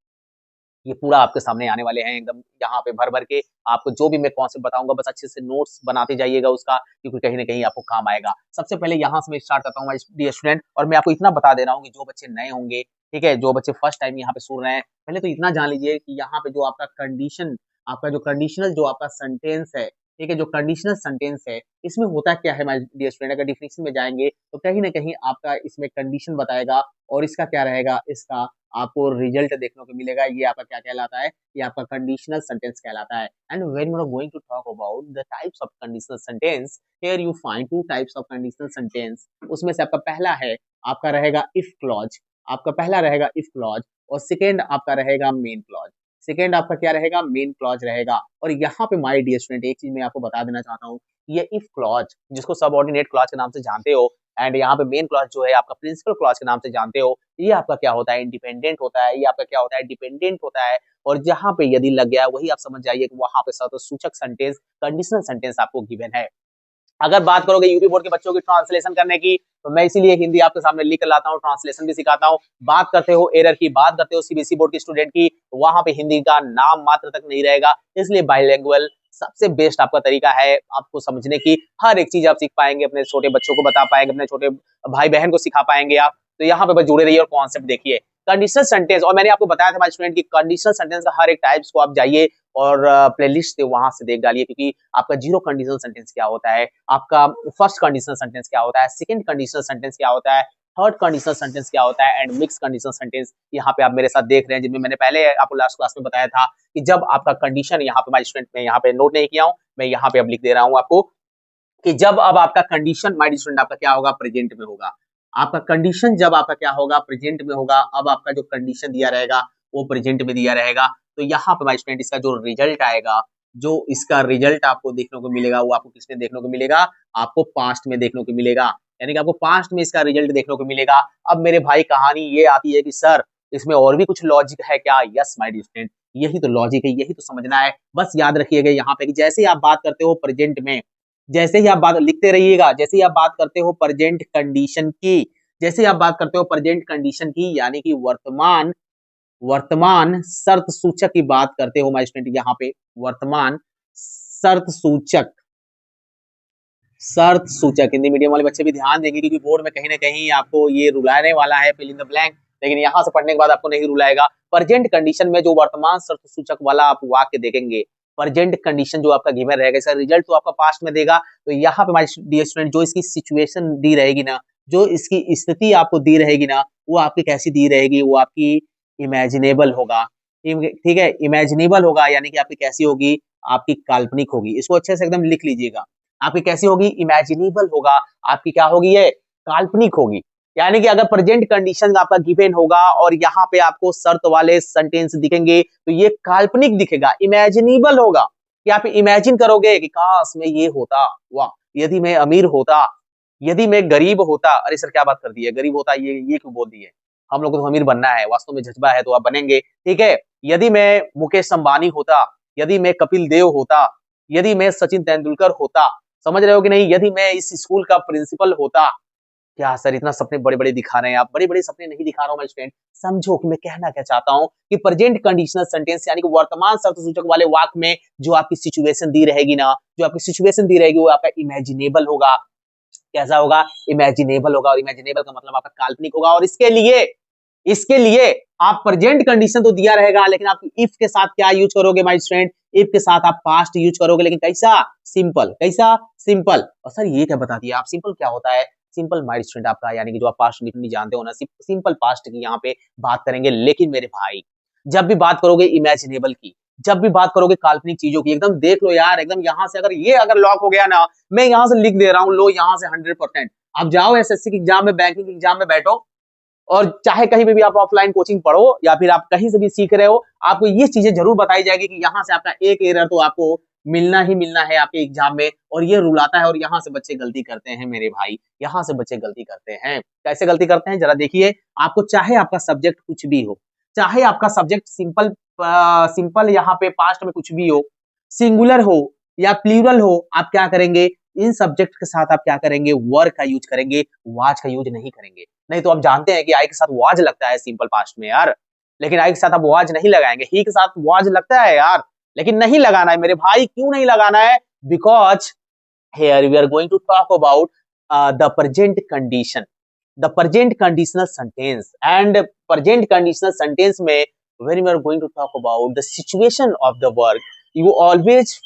ये पूरा आपके सामने आने वाले हैं एकदम यहाँ पे भर-भर के। आपको जो भी मैं कॉन्सेप्ट बताऊँगा, बस अच्छे से नोट्स बनाते जाइएगा उसका, क्योंकि कहीं न कहीं आपको काम आएगा। सबसे पहले यहाँ से मैं स्टार्ट करता हूँ माय डियर स्टूडेंट, और मैं आपको इतना बता दे रहा हूँ कि जो बच्चे नए होंगे, ठीक है? जो बच्चे फर्स्ट टाइम यहाँ पे सुन रहे हैं, पहले तो इतना जान लीजिए कि यहाँ पे जो आपका कंडीशन, आपका जो कंडीशनल जो आपका सेंटेंस है, ठीक है? जो कंडीशनल सेंटेंस है, इसमें होता क्या है माय डियर स्टूडेंट, अगर डेफिनिशन में जाएँगे, तो कहीं न कहीं आपका इसमें कंडीशन बताएगा, और इसका क्या रहेगा, इसका आपको रिजल्ट देखने को मिलेगा। ये आपका क्या कहलाता है, ये आपका कंडीशनल सेंटेंस कहलाता है। And when you are going to talk about the types of conditional sentence, here you find two types of conditional sentence. उसमें से आपका पहला है, आपका रहेगा इफ क्लॉज, आपका पहला रहेगा इफ क्लॉज, और सेकंड आपका रहेगा मेन क्लॉज। सेकंड आपका क्या रहेगा, मेन क्लॉज रहेगा। और यहाँ पे माय डियर स्टूडेंट एक चीज मैं आपको बता देना चाहता हूँ, ये इफ क्लॉज जिसको सबऑर्डिनेट क्लॉज के नाम से जानते हो, एंड यहाँ पे मेन क्लॉज जो है आपका प्रिंसिपल क्लॉज के नाम से जानते हो, ये आपका क्या होता है, इंडिपेंडेंट होता है, ये आपका क्या होता है, डिपेंडेंट होता है। और जहाँ पे यदि लग गया है, वही आप समझ जाइए कि वहां पे सतसूचक सेंटेंस, कंडीशनल सेंटेंस आपको गिवन है। अगर बात करोगे यूपी बोर्ड के बच्चों की ट्रांसलेशन करने की, तो मैं इसीलिए हिंदी आपके सामने लिख कर लाता हूँ, ट्रांसलेशन भी सिखाता हूँ। बात करते हो एरर की, बात करते हो सीबीएसई बोर्ड के स्टूडेंट की, वहां पे हिंदी का नाम मात्र तक नहीं रहेगा, इसलिए बाइलिंगुअल सबसे बेस्ट आपका तरीका है आपको समझने की। हर एक चीज आप सीख पाएंगे, अपने छोटे बच्चों को बता पाएंगे, अपने छोटे भाई बहन को सिखा पाएंगे आप। तो यहाँ पे बस जुड़े रहिए और कॉन्सेप्ट देखिए। कंडीशनल सेंटेंस, और मैंने आपको बताया था हमारे स्टूडेंट की कंडीशनल सेंटेंस का हर एक टाइप्स को आप जाइए और प्लेलिस्ट से वहां से देख डालिए, क्योंकि आपका जीरो कंडीशनल सेंटेंस क्या होता है, आपका फर्स्ट कंडीशनल सेंटेंस क्या होता है, सेकंड कंडीशनल सेंटेंस क्या होता है, थर्ड कंडीशनल सेंटेंस क्या होता है, एंड मिक्स कंडीशनल सेंटेंस यहाँ पे आप मेरे साथ देख रहे हैं, जिनमें मैंने पहले आपको लास्ट क्लास में बताया था कि जब आपका कंडीशन, यहाँ पे माय स्टूडेंट में यहाँ पे नोट नहीं किया हूँ, मैं यहाँ पे अब लिख दे रहा हूँ आपको कि जब अब आपका कंडीशन माय स्टूडेंट आपका क्या होगा, प्रेजेंट में होगा। आपका कंडीशन जब आपका क्या होगा, प्रेजेंट में होगा। अब आपका जो कंडीशन दिया रहेगा वो प्रेजेंट में दिया रहेगा, तो यहाँ पे माय स्टूडेंट इसका जो रिजल्ट आएगा, जो इसका रिजल्ट आपको देखने को मिलेगा वो आपको किसमें देखने को मिलेगा, आपको पास्ट में देखने को मिलेगा, यानी कि आपको पास्ट में इसका रिजल्ट देखने को मिलेगा। अब मेरे भाई कहानी ये आती है कि सर इसमें और भी कुछ लॉजिक है क्या? यस माय डियर स्टूडेंट, यही तो लॉजिक है, यही तो समझना है। बस याद रखिएगा यहाँ पे कि जैसे ही आप बात करते हो प्रेजेंट में, जैसे ही आप बात लिखते रहिएगा, जैसे ही आप बात करते हो प्रेजेंट कंडीशन की, जैसे ही आप बात करते हो प्रेजेंट कंडीशन की यानी कि वर्तमान वर्तमान शर्त सूचक की बात करते हो माय स्टूडेंट, यहाँ पे वर्तमान शर्त सूचक, शर्त सूचक हिंदी मीडियम वाले बच्चे भी ध्यान देंगे क्योंकि बोर्ड में कहीं ना कहीं आपको ये रुलाने वाला है फिल इन द ब्लैंक, लेकिन यहाँ से पढ़ने के बाद आपको नहीं रुलाएगा। प्रेजेंट कंडीशन में जो वर्तमान शर्त सूचक वाला आप वाक्य देखेंगे, प्रेजेंट कंडीशन जो आपका गिवन रहेगा, इसका रिजल्ट तो आपका पास्ट में देगा। तो यहाँ पे माय डियर स्टूडेंट जो इसकी सिचुएशन दी रहेगी ना, जो इसकी स्थिति आपको दी रहेगी ना, वो आपकी कैसी दी रहेगी, वो आपकी इमेजिनेबल होगा। ठीक है, इमेजिनेबल होगा यानी कि आपकी कैसी होगी, आपकी काल्पनिक होगी। इसको अच्छे से एकदम लिख लीजिएगा, आपकी कैसी होगी, इमेजिनेबल होगा, आपकी क्या होगी, ये काल्पनिक होगी। यानी कि अगर प्रेजेंट कंडीशन आपका गिवन होगा और यहाँ पे आपको शर्त वाले सेंटेंस दिखेंगे तो ये काल्पनिक दिखेगा, इमेजिनेबल होगा कि आप इमेजिन करोगे कि काश में ये होता, वाह यदि मैं अमीर होता, यदि मैं गरीब होता। अरे सर क्या बात कर दी है, गरीब होता, ये क्यों बोल दी है, हम लोग को तो अमीर बनना है, वास्तव में जज्बा है तो आप बनेंगे। ठीक है, यदि मैं मुकेश अंबानी होता, यदि मैं कपिल देव होता, यदि मैं सचिन तेंदुलकर होता, समझ रहे हो कि नहीं, यदि मैं इस स्कूल का प्रिंसिपल होता। क्या सर इतना सपने बड़े-बड़े दिखा रहे हैं आप, बड़े-बड़े सपने नहीं दिखा रहा हूं मैं स्टूडेंट, समझो कि मैं कहना क्या चाहता हूं कि प्रेजेंट कंडीशनल सेंटेंस यानी कि वर्तमान शर्त सूचक वाले वाक्य में जो आपकी सिचुएशन दी रहेगी ना, जो आपकी सिचुएशन दी रहेगी वो आपका इमेजिनेबल होगा। कैसा होगा, इमेजिनेबल होगा, और इमेजिनेबल का मतलब आपका काल्पनिक होगा। और इसके लिए आप प्रेजेंट कंडीशन तो दिया रहेगा लेकिन आप इफ के साथ क्या यूज करोगे माय स्टूडेंट, इफ के साथ आप पास्ट यूज करोगे, लेकिन कैसा, सिंपल, कैसा, सिंपल। और सर ये क्या बता दिया आप, सिंपल क्या होता है, सिंपल माय स्टूडेंट आपका यानी कि जो आप पास्ट नहीं जानते हो ना, सिंपल पास्ट की यहाँ पे बात करेंगे। लेकिन मेरे भाई जब भी बात करोगे इमेजिनेबल की, जब भी बात करोगे काल्पनिक चीजों की, एकदम देख लो यार, एकदम यहाँ से अगर ये अगर लॉक हो गया ना, मैं यहाँ से लिख दे रहा हूँ, लो यहाँ से 100%। आप जाओ एसएससी की एग्जाम में, बैंकिंग की एग्जाम में बैठो और चाहे कहीं पे भी आप ऑफलाइन कोचिंग पढ़ो या फिर आप कहीं से भी सीख रहे हो, आपको ये चीजें जरूर बताई जाएगी कि यहाँ से आपका एक एरर तो आपको मिलना ही मिलना है आपके एग्जाम में, और ये रूल आता है। और यहाँ से बच्चे गलती करते हैं मेरे भाई, यहाँ से बच्चे गलती करते हैं। कैसे गलती करते हैं जरा देखिए, आपको चाहे आपका सब्जेक्ट कुछ भी हो, चाहे आपका सब्जेक्ट सिंपल यहाँ पे पास्ट में कुछ भी हो, सिंगुलर हो या प्लूरल हो, आप क्या करेंगे, इन सब्जेक्ट के साथ आप क्या करेंगे, वर का यूज करेंगे, वाज का यूज नहीं करेंगे। नहीं तो आप जानते हैं कि आई के साथ वाज लगता है सिंपल पास्ट में यार, लेकिन आई के साथ आप वाज नहीं लगाएंगे, ही के साथ वाज लगता है यार, लेकिन नहीं लगाना है मेरे भाई। क्यों नहीं लगाना है, because here we are going to talk about the present condition, the present conditional sentence, and present conditional sentence में when we are going to talk about the situation of the work, you always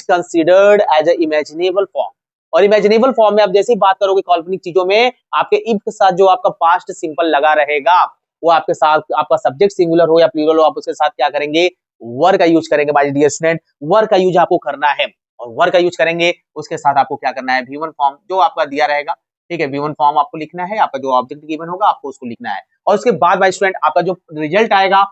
considered as a imaginable form। और imaginable form में आप जैसे ही बात करोगे काल्पनिक चीजों में, आपके इफ के साथ जो आपका पास्ट सिंपल लगा रहेगा, वो आपके साथ आपका सब्जेक्ट सिंगुलर हो या प्लूरल हो, आप उसके साथ क्या करेंगे, वर का यूज करेंगे माय डियर स्टूडेंट। वर का यूज आपको करना है और वर का यूज करेंगे, उसके साथ आपको क्या करना है, V1 फॉर्म जो आपका दिया रहेगा, ठीक है, V1 फॉर्म आपको लिखना है, आपका जो ऑब्जेक्ट गिवन होगा आपको उसको लिखना है। और उसके बाद माय स्टूडेंट आपका जो रिजल्ट आएगा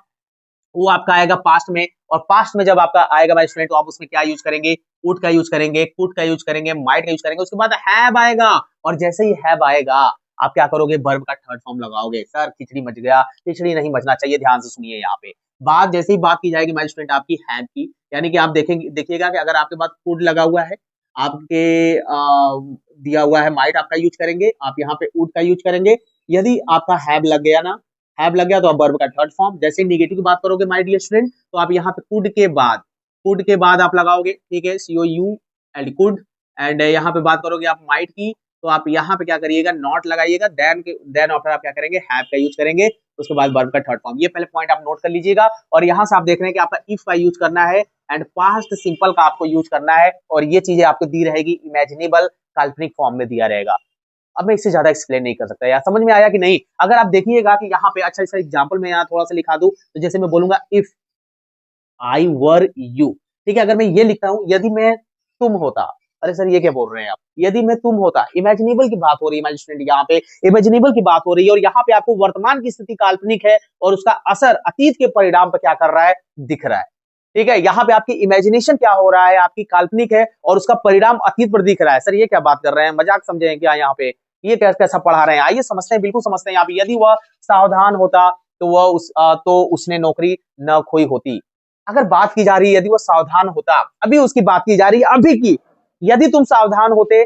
वो आपका आएगा पास्ट में, और पास्ट में जब आपका आएगा माय स्टूडेंट तो आप उसमें क्या यूज करेंगे, वुड का यूज करेंगे, कुड का यूज करेंगे, माइट का यूज करेंगे, उसके बाद हैव आएगा। और जैसे ही हैव आएगा आप क्या करोगे, वर्ब का थर्ड फॉर्म लगाओगे। सर खिचड़ी मच गया, खिचड़ी नहीं मचना चाहिए, ध्यान से सुनिए यहाँ पे बात। जैसे ही बात की जाएगी माय स्टूडेंट आपकी हैव की, यानी कि आप देखिएगा कि अगर आपके पास कुड लगा हुआ है, आपके दिया हुआ है माइट, आपका यूज करेंगे, आप यहाँ पे वुड का यूज करेंगे। यदि आपका हैव लग गया ना, हैव लग गया तो आप वर्ब का थर्ड फॉर्म। जैसे नेगेटिव की बात करोगे माय डियर स्टूडेंट, तो आप यहाँ पे कुड के बाद आप लगाओगे, ठीक है, COU एंड कुड। एंड यहाँ पे बात करोगे आप माइट की, तो आप यहाँ पे क्या करिएगा, नॉट लगाइएगा, देन आफ्टर आप क्या करेंगे, हैव का यूज करेंगे, उसके बाद वर्ब का थर्ड फॉर्म। ये पहले पॉइंट आप नोट कर लीजिएगा। और यहाँ से आप देख रहे हैं कि आपका इफ का यूज करना है एंड पास्ट सिंपल का आपको यूज करना है, और ये चीजें आपको दी रहेगी इमेजिनेबल काल्पनिक फॉर्म में दिया रहेगा। अब मैं इससे ज्यादा एक्सप्लेन नहीं कर सकता यार, समझ में आया कि नहीं। अगर आप देखिएगा कि यहाँ पे, अच्छा इसका एग्जांपल मैं यहाँ थोड़ा सा लिखा दूं, तो जैसे मैं बोलूंगा इफ आई वर यू, ठीक है, अगर मैं ये लिखता हूं यदि मैं तुम होता। अरे सर ये क्या बोल रहे हैं आप, यदि मैं तुम होता, इमेजिनेबल की बात हो रही है माय स्टूडेंट, यहाँ पे इमेजिनेबल की बात हो रही है, और यहाँ पे आपको वर्तमान की स्थिति काल्पनिक है और उसका असर अतीत के परिणाम पर क्या कर रहा है, दिख रहा है। ठीक है, यहाँ पे आपकी इमेजिनेशन क्या हो रहा है, आपकी काल्पनिक है और उसका परिणाम अतीत पर दिख रहा है। सर ये क्या बात कर रहे हैं, मजाक समझे हैं क्या यहाँ पे, ये कैसा पढ़ा रहे हैं, आइए समझते हैं, बिल्कुल समझते हैं। यहाँ पे यदि वह सावधान होता तो तो उसने नौकरी न खोई होती। अगर बात की जा रही है यदि वो सावधान होता, अभी उसकी बात की जा रही है अभी की, यदि तुम सावधान होते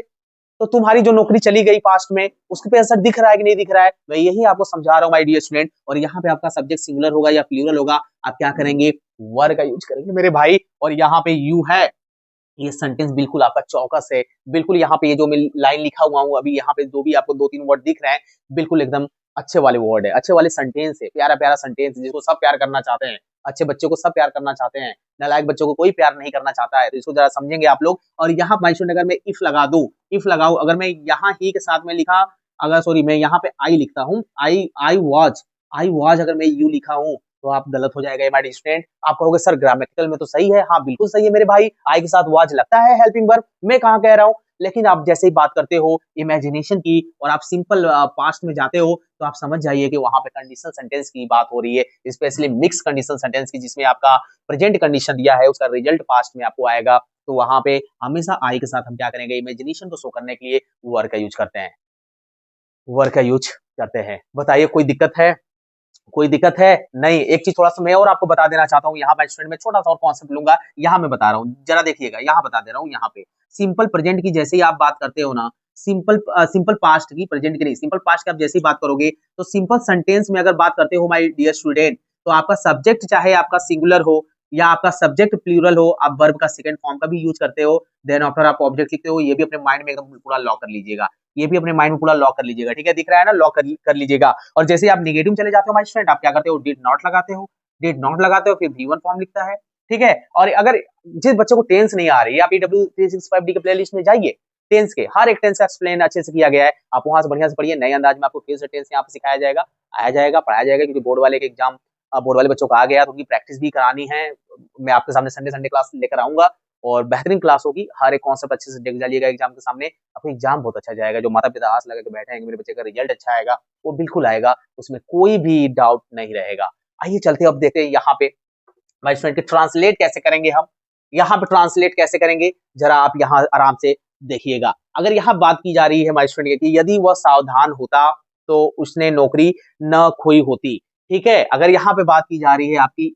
तो तुम्हारी जो नौकरी चली गई पास्ट में, उसके पे असर दिख रहा है कि नहीं दिख रहा है, मैं यही आपको समझा रहा हूँ माय डियर स्टूडेंट। और यहाँ पे आपका सब्जेक्ट सिंगुलर होगा या प्लूरल होगा, आप क्या करेंगे, वर का यूज करेंगे मेरे भाई। और यहाँ पे यू है, ये सेंटेंस बिल्कुल आपका चौकस है, बिल्कुल यहाँ पे ये जो मैं लाइन लिखा हुआ हूँ अभी, यहाँ पे जो भी आपको 2-3 वर्ड दिख रहे हैं, बिल्कुल एकदम अच्छे वाले वर्ड है, अच्छे वाले सेंटेंस है, प्यारा प्यारा सेंटेंस जिसको सब प्यार करना चाहते हैं। अच्छे बच्चों को सब प्यार करना चाहते हैं, नालायक बच्चों को कोई प्यार नहीं करना चाहता है, तो इसको जरा समझेंगे आप लोग। और यहाँ माय स्टूडेंट अगर मैं इफ लगा दूं, इफ लगाऊं, अगर मैं यहाँ ही के साथ में लिखा, अगर सॉरी मैं यहाँ पे आई लिखता हूँ, आई वाज अगर मैं यू लिखा हूँ, तो आप गलत हो जाएगा हमारे स्टूडेंट। आप कहोगे सर ग्रामेटिकल में तो सही है, हाँ बिल्कुल सही है मेरे भाई, आई के साथ वाज लगता है हेल्पिंग वर्ब, मैं कहाँ कह रहा हूँ। लेकिन आप जैसे ही बात करते हो इमेजिनेशन की और आप सिंपल पास्ट में जाते हो, तो आप समझ जाइए कि वहां पे कंडीशनल सेंटेंस की बात हो रही है, स्पेशली मिक्स कंडीशनल सेंटेंस की, जिसमें आपका प्रेजेंट कंडीशन दिया है, उसका रिजल्ट पास्ट में आपको आएगा। तो वहां पे हमेशा आई के साथ हम क्या करेंगे, इमेजिनेशन को शो करने के लिए वर्ड का यूज करते हैं, वर्ड का यूज करते हैं। बताइए कोई दिक्कत है, कोई दिक्कत है? नहीं। एक चीज थोड़ा सा मैं और आपको बता देना चाहता हूँ, यहाँ पे स्टूडेंट में छोटा सा और कॉन्सेप्ट लूंगा, यहाँ मैं बता रहा हूँ, जरा देखिएगा, यहाँ बता दे रहा हूँ। यहाँ पे सिंपल प्रेजेंट की जैसे ही आप बात करते हो ना, सिंपल पास्ट की, प्रेजेंट की नहीं, सिंपल पास्ट की आप जैसे ही बात करोगे, तो सिंपल सेंटेंस में अगर बात करते हो माय डियर स्टूडेंट, तो आपका सब्जेक्ट चाहे आपका सिंगुलर हो या आपका सब्जेक्ट प्लूरल हो, आप वर्ब का सेकंड फॉर्म का भी यूज करते हो, देन आफ्टर आप ऑब्जेक्ट लिखते हो, ये भी अपने माइंड में एकदम पूरा लॉक कर लीजिएगा, ये भी अपने माइंड में पूरा लॉक कर लीजिएगा, ठीक है, दिख रहा है ना, लॉक कर लीजिएगा। और जैसे आप नेगेटिव में चले जाते हो माय स्टूडेंट, आप क्या करते हो, डिड नॉट लगाते हो, डिड नॉट लगाते हो, फिर V1 फॉर्म लिखता है, ठीक है। और अगर जिस बच्चे को टेंस नहीं आ रही है, आप ये W365D के प्लेलिस्ट में जाइए, टेंस के हर एक टेंस का एक्सप्लेन अच्छे से किया गया है, आप वहां से बढ़िया से पढ़िए, नए अंदाज में आपको फिर से टेंस यहाँ पे सिखाया जाएगा, आया जाएगा, पढ़ाया जाएगा, क्योंकि बोर्ड वाले के एग्जाम, बोर्ड वाले बच्चों का आ गया तो उनकी प्रैक्टिस भी करानी है। मैं आपके सामने संडे संडे क्लास लेकर आऊंगा और बेहतरीन क्लास होगी, हर एक कॉन्सेप्ट अच्छे से देख जाइएगा एग्जाम के सामने, आपको एग्जाम बहुत अच्छा जाएगा। जो माता पिता आस लगा के बैठे हैं मेरे बच्चे का रिजल्ट अच्छा आएगा, वो बिल्कुल आएगा, उसमें कोई भी डाउट नहीं रहेगा। आइए चलते अब देखते हैं यहाँ पे माय स्टूडेंट के ट्रांसलेट कैसे करेंगे हम, यहाँ पे ट्रांसलेट कैसे करेंगे, जरा आप यहाँ आराम से देखिएगा। अगर यहाँ बात की जा रही है माय स्टूडेंट की, यदि वह सावधान होता तो उसने नौकरी न खोई होती, ठीक है। अगर यहाँ पे बात की जा रही है आपकी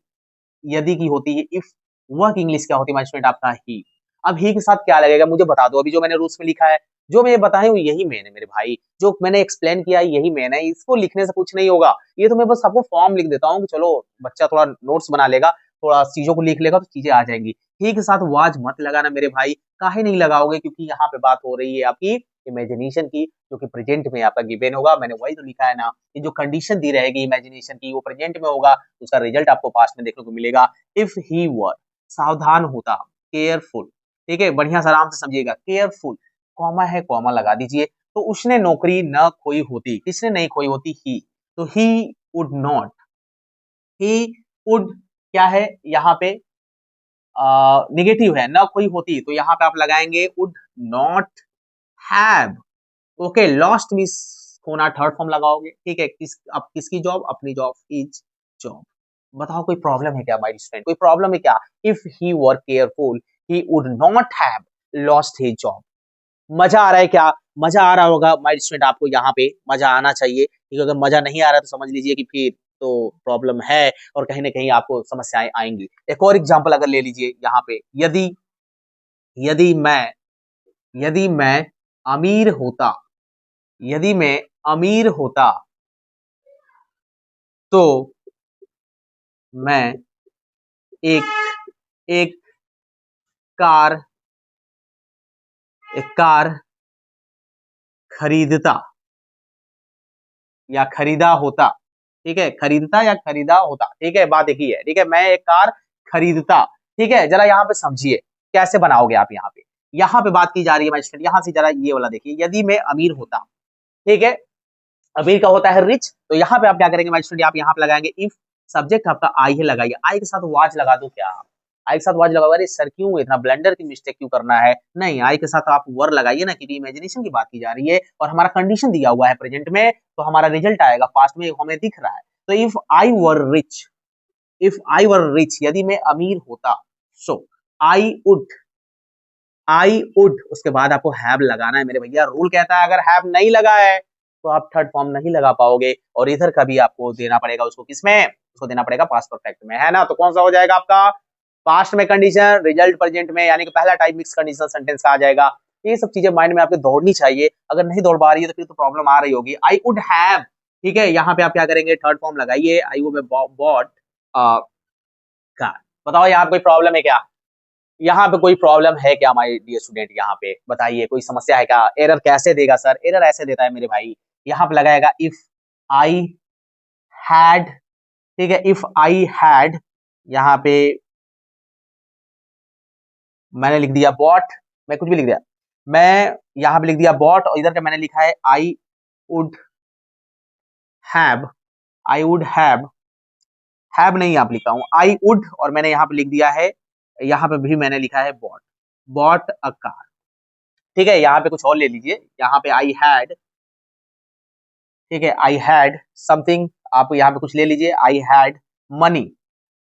यदि की होती है इफ, वह की इंग्लिश क्या होती है माय स्टूडेंट, आपका ही। अब ही के साथ क्या लगेगा मुझे बता दो, अभी जो मैंने रूल्स में लिखा है, जो मैं बताया हूँ यही मेन है मेरे भाई, जो मैंने एक्सप्लेन किया है यही मेन है, इसको लिखने से कुछ नहीं होगा। ये तो मैं बस आपको फॉर्म लिख देता हूँ कि चलो बच्चा थोड़ा नोट्स बना लेगा, थोड़ा चीजों को लिख लेगा तो चीजें आ जाएंगी। ही के साथ वाज मत लगाना मेरे भाई, काहे नहीं लगाओगे, क्योंकि यहाँ पे बात हो रही है आपकी इमेजिनेशन की, जो कि प्रेजेंट में आपका गिवन होगा। मैंने वही तो लिखा है ना, कि जो कंडीशन दी रहेगी इमेजिनेशन की वो प्रेजेंट में होगा, उसका रिजल्ट आपको पास्ट में देखने को मिलेगा। इफ ही वर, सावधान होता, केयरफुल, ठीक है, बढ़िया से आराम से समझिएगा, केयरफुल, कॉमा है कॉमा लगा दीजिए, तो उसने नौकरी न खोई होती, किसने नहीं खोई होती, ही, तो he would not, he would क्या है यहाँ पे, निगेटिव है, न खोई होती, तो यहाँ पे आप लगाएंगे would not have, okay. Lost miss होना, थर्ड फॉर्म लगाओगे, ठीक है, अब किसकी जॉब, अपनी जॉब, हिज जॉब। बताओ कोई प्रॉब्लम है क्या माय स्टूडेंट, कोई प्रॉब्लम है क्या, if he were careful he would not have lost his job. मजा आ रहा है क्या, मजा आ रहा होगा माय स्टूडेंट, आपको यहाँ पे मजा आना चाहिए, क्योंकि अगर मजा नहीं आ रहा तो समझ लीजिए कि फिर तो प्रॉब्लम है और कहीं ना कहीं आपको समस्याएं आएंगी। एक और एग्जांपल अगर ले लीजिए यहाँ पे, यदि यदि मैं यदि मैं अमीर होता, यदि मैं अमीर होता तो मैं एक एक कार एक कार खरीदता या खरीदा होता, ठीक है, खरीदता या खरीदा होता, ठीक है, बात एक ही है, ठीक है, मैं एक कार खरीदता, ठीक है। जरा यहाँ पे समझिए कैसे बनाओगे आप, यहाँ पे बात की जा रही है माय स्टूडेंट, यहाँ से जरा ये वाला देखिए, यदि मैं अमीर होता, ठीक है, अमीर का होता है रिच, तो यहाँ पे आप क्या करेंगे माय स्टूडेंट, आप यहाँ पे लगाएंगे इफ, सब्जेक्ट आपका आई है, लगाइए, आई के साथ वाज लगा दो क्या, आई के साथ वाज लगा, अरे सर क्यों इतना ब्लंडर की मिस्टेक क्यों करना है, नहीं, आई के साथ आप वर लगाइए ना, क्योंकि इमेजिनेशन की बात की जा रही है और हमारा कंडीशन दिया हुआ है प्रेजेंट में, तो हमारा रिजल्ट आएगा पास्ट में, हमें दिख रहा है। तो if I were rich, if I were rich, यदि मैं अमीर होता, सो आई वुड, उसके बाद आपको हैव लगाना है मेरे भैया। रूल कहता है अगर हैव नहीं लगा है तो आप थर्ड फॉर्म नहीं लगा पाओगे, और इधर का भी आपको देना पड़ेगा उसको, किसमें, उसको देना पड़ेगा पास्ट परफेक्ट में, है ना। तो कौन सा हो जाएगा आपका, पास्ट में कंडीशन, रिजल्ट प्रेजेंट में, यानी कि पहला टाइप मिक्स कंडीशनल सेंटेंस का आ जाएगा। ये सब चीजें माइंड में आपके दौड़नी चाहिए, अगर नहीं दौड़ पा रही है तो फिर तो प्रॉब्लम आ रही होगी। आई वुड हैव, ठीक है, यहाँ पे आप क्या करेंगे, थर्ड फॉर्म लगाइए, आई वुड बॉट कार। बताओ यहाँ पे कोई प्रॉब्लम है क्या, यहाँ पे कोई प्रॉब्लम है क्या माय डियर स्टूडेंट, यहाँ पे बताइए कोई समस्या है क्या। एरर कैसे देगा सर, एरर ऐसे देता है मेरे भाई, यहाँ पे लगाएगा इफ आई हैड, ठीक है, इफ आई हैड, यहाँ पे मैंने लिख दिया बॉट, मैं कुछ भी लिख दिया, मैं यहाँ पे लिख दिया बॉट, और इधर का मैंने लिखा है I would have, I would have नहीं आप लिखा हूँ, आई वुड, और मैंने यहाँ पे लिख दिया है, यहाँ पे भी मैंने लिखा है बॉट, बॉट अ कार, ठीक है। यहाँ पे कुछ और ले लीजिए, यहाँ पे आई हैड, ठीक है, आई हैड समथिंग, आप यहाँ पे कुछ ले लीजिए, आई हैड मनी,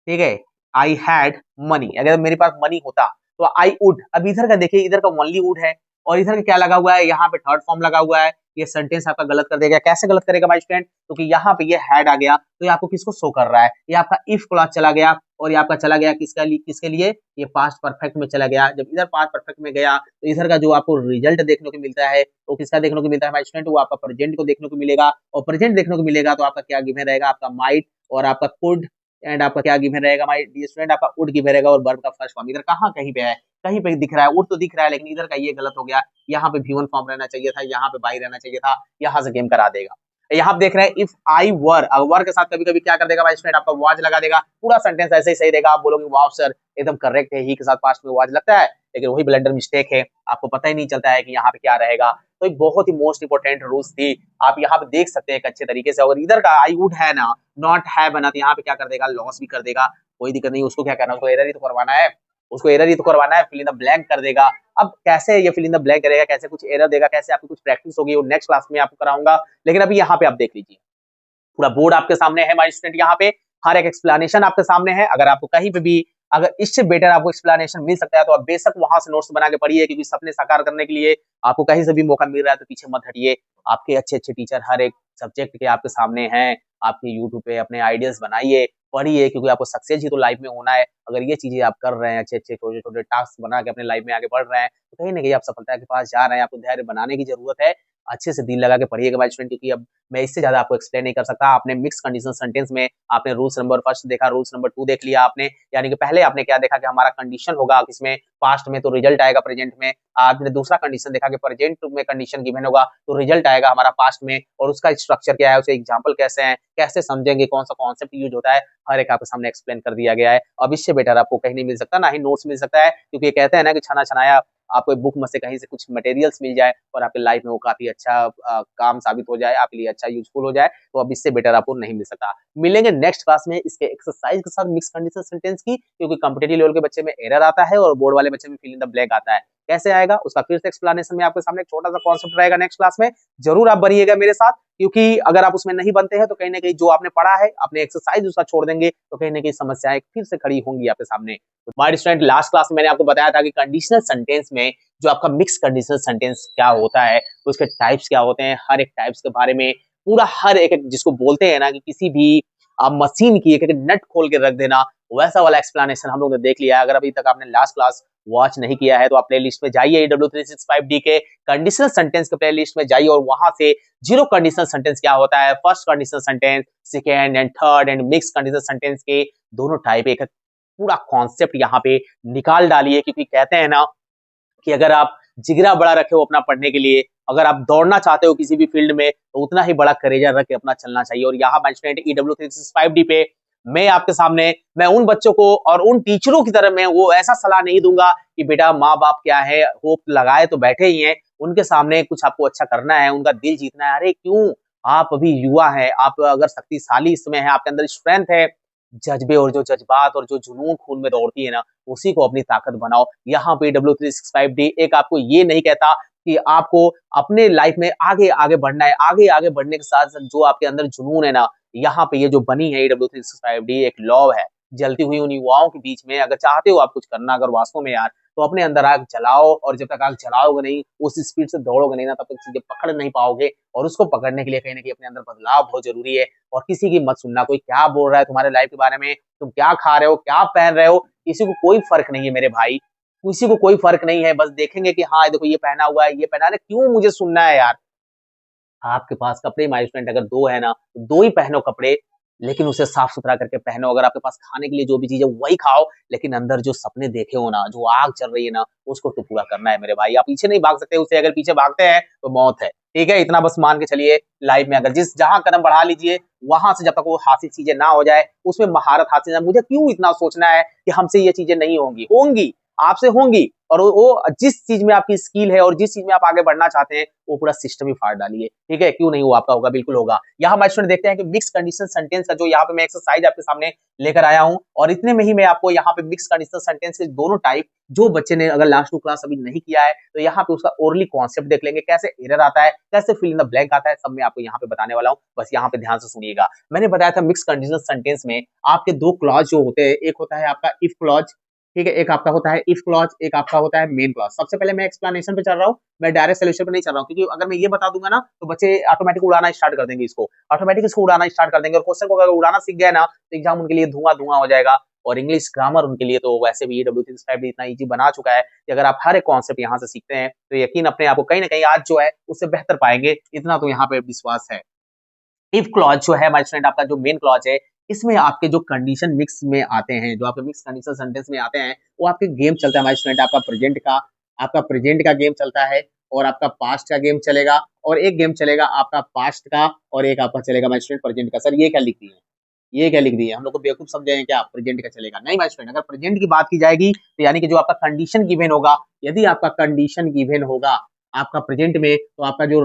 ठीक है, आई हैड मनी, अगर मेरे पास मनी होता तो आई वुड। अब इधर का देखिए, इधर का ओनली वुड है, और इधर का क्या लगा हुआ है, यहाँ पे थर्ड फॉर्म लगा हुआ है, ये सेंटेंस आपका गलत कर देगा। कैसे गलत करेगा भाई स्टूडेंट, क्योंकि यहाँ पे ये हैड आ गया, तो ये आपको किसको शो कर रहा है, ये आपका इफ क्लॉज चला गया, और ये आपका चला गया किसके लिए, ये पास्ट परफेक्ट में चला गया। जब इधर पास्ट परफेक्ट में गया तो इधर का जो आपको रिजल्ट देखने को मिलता है वो किसका देखने को मिलता है भाई स्टूडेंट, वो आपका प्रेजेंट को देखने को मिलेगा, और प्रेजेंट देखने को मिलेगा तो आपका क्या गिवन रहेगा, आपका माइट, और आपका कुड, एंड आपका क्या गिवन रहेगा माय डियर स्टूडेंट, आपका वुड गिवन रहेगा, और वर्ब का फर्स्ट फॉर्म इधर कहाँ कहीं पे है, कहीं पे दिख रहा है, वुड तो दिख रहा है, लेकिन इधर का ये गलत हो गया, यहाँ पे V1 फॉर्म रहना चाहिए था, यहाँ पे बाई रहना चाहिए था, यहाँ से गेम करा देगा। यहाँ पे देख रहे हैं इफ आई वर, वर के साथ कभी कभी क्या कर देगा भाई स्टूडेंट, आपका वाज लगा देगा, पूरा सेंटेंस ऐसे ही सही रहेगा, आप बोलोगे वाव सर एकदम करेक्ट है, ही के साथ पास्ट में वाज लगता है, लेकिन वही ब्लंडर मिस्टेक है, आपको पता ही नहीं चलता है कि यहाँ पे क्या रहेगा। तो एक बहुत ही मोस्ट इंपोर्टेंट रूल्स थी, आप यहाँ पे देख सकते हैं एक अच्छे तरीके से। अगर इधर का आई वुड है ना, नॉट है बना, तो यहाँ पे क्या कर देगा, लॉस भी कर देगा, कोई दिक्कत नहीं, उसको क्या करना है, उसको एरर ही तो करवाना है, उसको एरर ही तो करवाना है, फिल इन द ब्लैंक कर देगा। अब कैसे ये फिल इन द ब्लैंक करेगा, कैसे कुछ एरर देगा, कैसे आपकी कुछ प्रैक्टिस होगी, वो नेक्स्ट क्लास में आपको कराऊंगा, लेकिन अभी यहाँ पे आप देख लीजिए, पूरा बोर्ड आपके सामने है माय स्टूडेंट, यहाँ पे हर एक एक्सप्लेनेशन आपके सामने है। अगर आपको कहीं पे भी अगर इससे बेटर आपको एक्सप्लेनेशन मिल सकता है तो आप बेशक वहां से नोट्स बना के पढ़िए, क्योंकि सपने साकार करने के लिए आपको कहीं से भी मौका मिल रहा है तो पीछे मत हटिए। आपके अच्छे अच्छे टीचर हर एक सब्जेक्ट के आपके सामने हैं, आपके यूट्यूब पे अपने आइडियाज बनाइए, पढ़िए, क्योंकि आपको सक्सेस ही तो लाइफ में होना है। अगर ये चीजें आप कर रहे हैं, अच्छे अच्छे छोटे छोटे टास्क बना के अपने लाइफ में आगे बढ़ रहे हैं, तो कहीं ना कहीं आप सफलता के पास जा रहे हैं। आपको धैर्य बनाने की जरूरत है, अच्छे से दिल लगा के पढ़िएगा भाई स्टूडेंट, क्योंकि अब मैं इससे ज्यादा आपको एक्सप्लेन नहीं कर सकता। आपने मिक्स कंडीशनल सेंटेंस में आपने रूल्स नंबर फर्स्ट देखा, रूल्स नंबर 2 देख लिया आपने, यानी कि पहले आपने क्या देखा कि हमारा कंडीशन होगा किसमें, पास्ट में, तो रिजल्ट आएगा प्रेजेंट में। आपने दूसरा कंडीशन देखा कि प्रेजेंट में कंडीशन गिवन होगा तो रिजल्ट आएगा हमारा पास्ट में, और उसका स्ट्रक्चर क्या है, उसके एग्जाम्पल कैसे हैं, कैसे समझेंगे, कौन सा कॉन्सेप्ट यूज होता है, हर एक आपके सामने एक्सप्लेन कर दिया गया है। अब इससे बेटर आपको कहीं नहीं मिल सकता, ना ही नोट्स मिल सकता है, क्योंकि कहते हैं ना कि छना छनाया आपको बुक में से कहीं से कुछ मटेरियल्स मिल जाए और आपके लाइफ में वो काफी अच्छा काम साबित हो जाए, आपके लिए अच्छा यूजफुल हो जाए, तो अब इससे बेटर आपको नहीं मिल सकता। मिलेंगे नेक्स्ट क्लास में इसके एक्सरसाइज के साथ मिक्स कंडीशनल सेंटेंस की, क्योंकि कॉम्पिटिटिव लेवल के बच्चे में एरर आता है और बोर्ड वाले बच्चे में फिल इन द ब्लैंक आता है। कैसे आएगा उसका फिर से एक्सप्लेनेशन में आपके सामने एक छोटा सा कॉन्सेप्ट रहेगा नेक्स्ट क्लास में, जरूर आप बनिएगा मेरे साथ, क्योंकि अगर आप उसमें नहीं बनते हैं तो कहीं ना कहीं जो आपने पढ़ा है आपने एक्सरसाइज उसका छोड़ देंगे तो कहीं ना कहीं समस्याएं फिर से खड़ी होंगी आपके सामने। तो माय स्टूडेंट, लास्ट क्लास में मैंने आपको बताया था कि कंडीशनल सेंटेंस में जो आपका मिक्स कंडीशनल सेंटेंस क्या होता है, उसके टाइप्स क्या होते हैं, हर एक टाइप्स के बारे में पूरा हर एक जिसको बोलते हैं ना कि किसी भी मशीन की एक एक नट खोल के रख देना, वैसा वाला एक्सप्लेनेशन हम लोग ने देख लिया है। अगर अभी तक आपने लास्ट क्लास वॉच नहीं किया है तो आप प्लेलिस्ट में जाइए, W365D के कंडीशनल सेंटेंस के प्लेलिस्ट में जाइए और वहां से जीरो कंडीशनल सेंटेंस क्या होता है, first conditional sentence, second and third and mix conditional sentence के दोनों टाइप एक पूरा कॉन्सेप्ट यहाँ पे निकाल डालिए। क्योंकि कहते हैं ना कि अगर आप जिगरा बड़ा रखे हो अपना पढ़ने के लिए, अगर आप दौड़ना चाहते हो किसी भी फील्ड में तो उतना ही बड़ा करेजा रख के अपना चलना चाहिए। और यहाँ मैं स्टूडेंट EW365D पे मैं आपके सामने मैं उन बच्चों को और उन टीचरों की तरह मैं वो ऐसा सलाह नहीं दूंगा कि बेटा माँ बाप क्या है होप लगाए तो बैठे ही हैं, उनके सामने कुछ आपको अच्छा करना है, उनका दिल जीतना है। अरे क्यों, आप अभी युवा है, आप अगर शक्तिशाली इसमें है, आपके अंदर स्ट्रेंथ है, जज्बे और जो जज्बात और जो जुनून खून में दौड़ती है ना, उसी को अपनी ताकत बनाओ। यहाँ पे W365D एक आपको ये नहीं कहता कि आपको अपने लाइफ में आगे आगे बढ़ना है, आगे आगे बढ़ने के साथ साथ जो आपके अंदर जुनून है ना, यहाँ पे ये जो बनी है W365D एक लॉ है, जलती हुई उन युवाओं के बीच में अगर चाहते हो आप कुछ करना अगर वास्तव में यार, तो अपने अंदर आग जलाओ, और जब तक आग जलाओगे नहीं, उस स्पीड से दौड़ोगे नहीं ना, तब तक चीजें पकड़ नहीं पाओगे। और उसको पकड़ने के लिए कहीं न कहीं अपने अंदर बदलाव बहुत ज़रूरी है। और किसी की मत सुनना, कोई क्या बोल रहा है तुम्हारे लाइफ के बारे में, तुम क्या खा रहे हो, क्या पहन रहे हो, किसी को कोई फ़र्क नहीं है मेरे भाई, किसी को कोई फ़र्क नहीं है। बस देखेंगे कि हाँ, देखो ये पहना हुआ है, ये पहना है, अरे क्यों मुझे सुनना है यार? आपके पास कपड़े माय फ्रेंड अगर 2 है ना, तो 2 ही पहनो कपड़े, लेकिन उसे साफ-सुथरा करके पहनो। अगर आपके पास खाने के लिए जो भी चीज़ है वही खाओ, लेकिन अंदर जो सपने देखे हो ना, जो आग चल रही है ना, उसको तो पूरा करना है मेरे भाई। आप पीछे नहीं भाग सकते उससे, अगर पीछे भागते हैं तो मौत है। ठीक है? इतना बस मान के चलिए, लाइफ में अगर जिस जहाँ कदम बढ़ा लीजिए, वहाँ से जब तक वो हासिल चीज़ें ना हो जाए, उसमें महारत हासिल ना, मुझे क्यों इतना सोचना है कि हमसे ये चीज़ें नहीं होंगी? होंगी, आपसे होंगी। और वो जिस चीज़ में आपकी स्किल है और जिस चीज़ में आप आगे बढ़ना चाहते हैं, वो पूरा सिस्टम ही फाड़ डालिए, ठीक है? क्यों नहीं वो आपका होगा, बिल्कुल होगा। यहाँ हमारे स्टूडेंट देखते हैं कि मिक्स कंडीशन सेंटेंस का जो यहाँ पे मैं एक्सरसाइज़ आपके सामने लेकर आया हूँ, और इतने में ही मैं आपको यहाँ पे मिक्स कंडीशन सेंटेंस के दोनों टाइप, जो बच्चे ने अगर लास्ट 2 क्लास अभी नहीं किया है, तो यहाँ पे उसका ओरली कॉन्सेप्ट देख लेंगे, कैसे एरर आता है, कैसे फिल इन द ब्लैंक आता है, सब मैं आपको यहाँ पे बताने वाला हूँ। बस यहाँ पे ध्यान से सुनिएगा। मैंने बताया था मिक्स कंडीशन सेंटेंस में आपके 2 क्लॉज़ जो होते हैं, एक होता है आपका इफ क्लॉज़, ठीक है? एक आपका होता है इफ क्लॉज़, एक आपका होता है मेन क्लॉज़। सबसे पहले मैं एक्सप्लेनेशन पे चल रहा हूँ, मैं डायरेक्ट सॉल्यूशन पे नहीं चल रहा हूँ, क्योंकि अगर मैं ये बता दूँगा ना, तो बच्चे ऑटोमैटिक उड़ाना स्टार्ट कर देंगे इसको, ऑटोमैटिक इसको उड़ाना स्टार्ट कर देंगे, और क्वेश्चन को अगर उड़ाना सीख गए ना, तो एग्ज़ाम उनके लिए धुआँ-धुआँ हो जाएगा। और इंग्लिश ग्रामर उनके लिए तो वैसे भी W365 भी इतना ईज़ी बना चुका है कि अगर आप हर एक कॉन्सेप्ट यहाँ से सीखते हैं, तो यकीन अपने आप को कहीं न कहीं आज जो है, उससे बेहतर पाएँगे, इतना तो यहाँ पे विश्वास है। इफ क्लॉज जो है माय फ्रेंड, आपका जो मेन क्लॉज है, इसमें आपके जो कंडीशन मिक्स में आते हैं, जो आपके मिक्स कंडीशन सेंटेंस में आते हैं, वो आपके गेम चलता है माय फ्रेंड, आपका प्रेजेंट का गेम चलता है, और आपका पास्ट का गेम चलेगा, और एक गेम चलेगा आपका पास्ट का, और एक आपका चलेगा माय फ्रेंड प्रेजेंट का। सर ये क्या लिख दिए हैं? ये क्या लिख दिए हैं? हम लोग को बेवकूफ समझे हैं क्या? प्रेजेंट का चलेगा? नहीं माय फ्रेंड, अगर प्रेजेंट की बात की जाएगी, तो यानी कि जो आपका कंडीशन गिवन होगा, यदि आपका कंडीशन गिवन होगा आपका प्रेजेंट में, तो आपका जो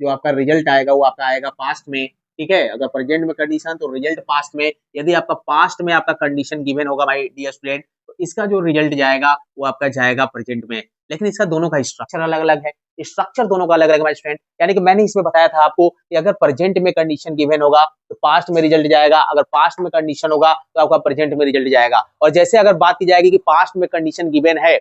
आपका रिजल्ट आएगा वो आपका आएगा पास्ट में, ठीक है? अगर प्रेजेंट में कंडीशन, तो रिजल्ट पास्ट में। यदि आपका पास्ट में आपका कंडीशन गिवन होगा माय डियर स्टूडेंट, तो इसका जो रिजल्ट जाएगा वो आपका जाएगा प्रेजेंट में। लेकिन इसका दोनों का स्ट्रक्चर अलग-अलग है। स्ट्रक्चर दोनों का अलग-अलग है माय फ्रेंड। यानी कि मैंने इसमें बताया था आपको कि अगर प्रेजेंट में कंडीशन गिवन होगा, तो पास्ट में रिजल्ट जाएगा, अगर पास्ट में कंडीशन होगा, तो आपका प्रेजेंट में रिजल्ट जाएगा। और जैसे अगर बात की जाएगी कि पास्ट में कंडीशन गिवन है,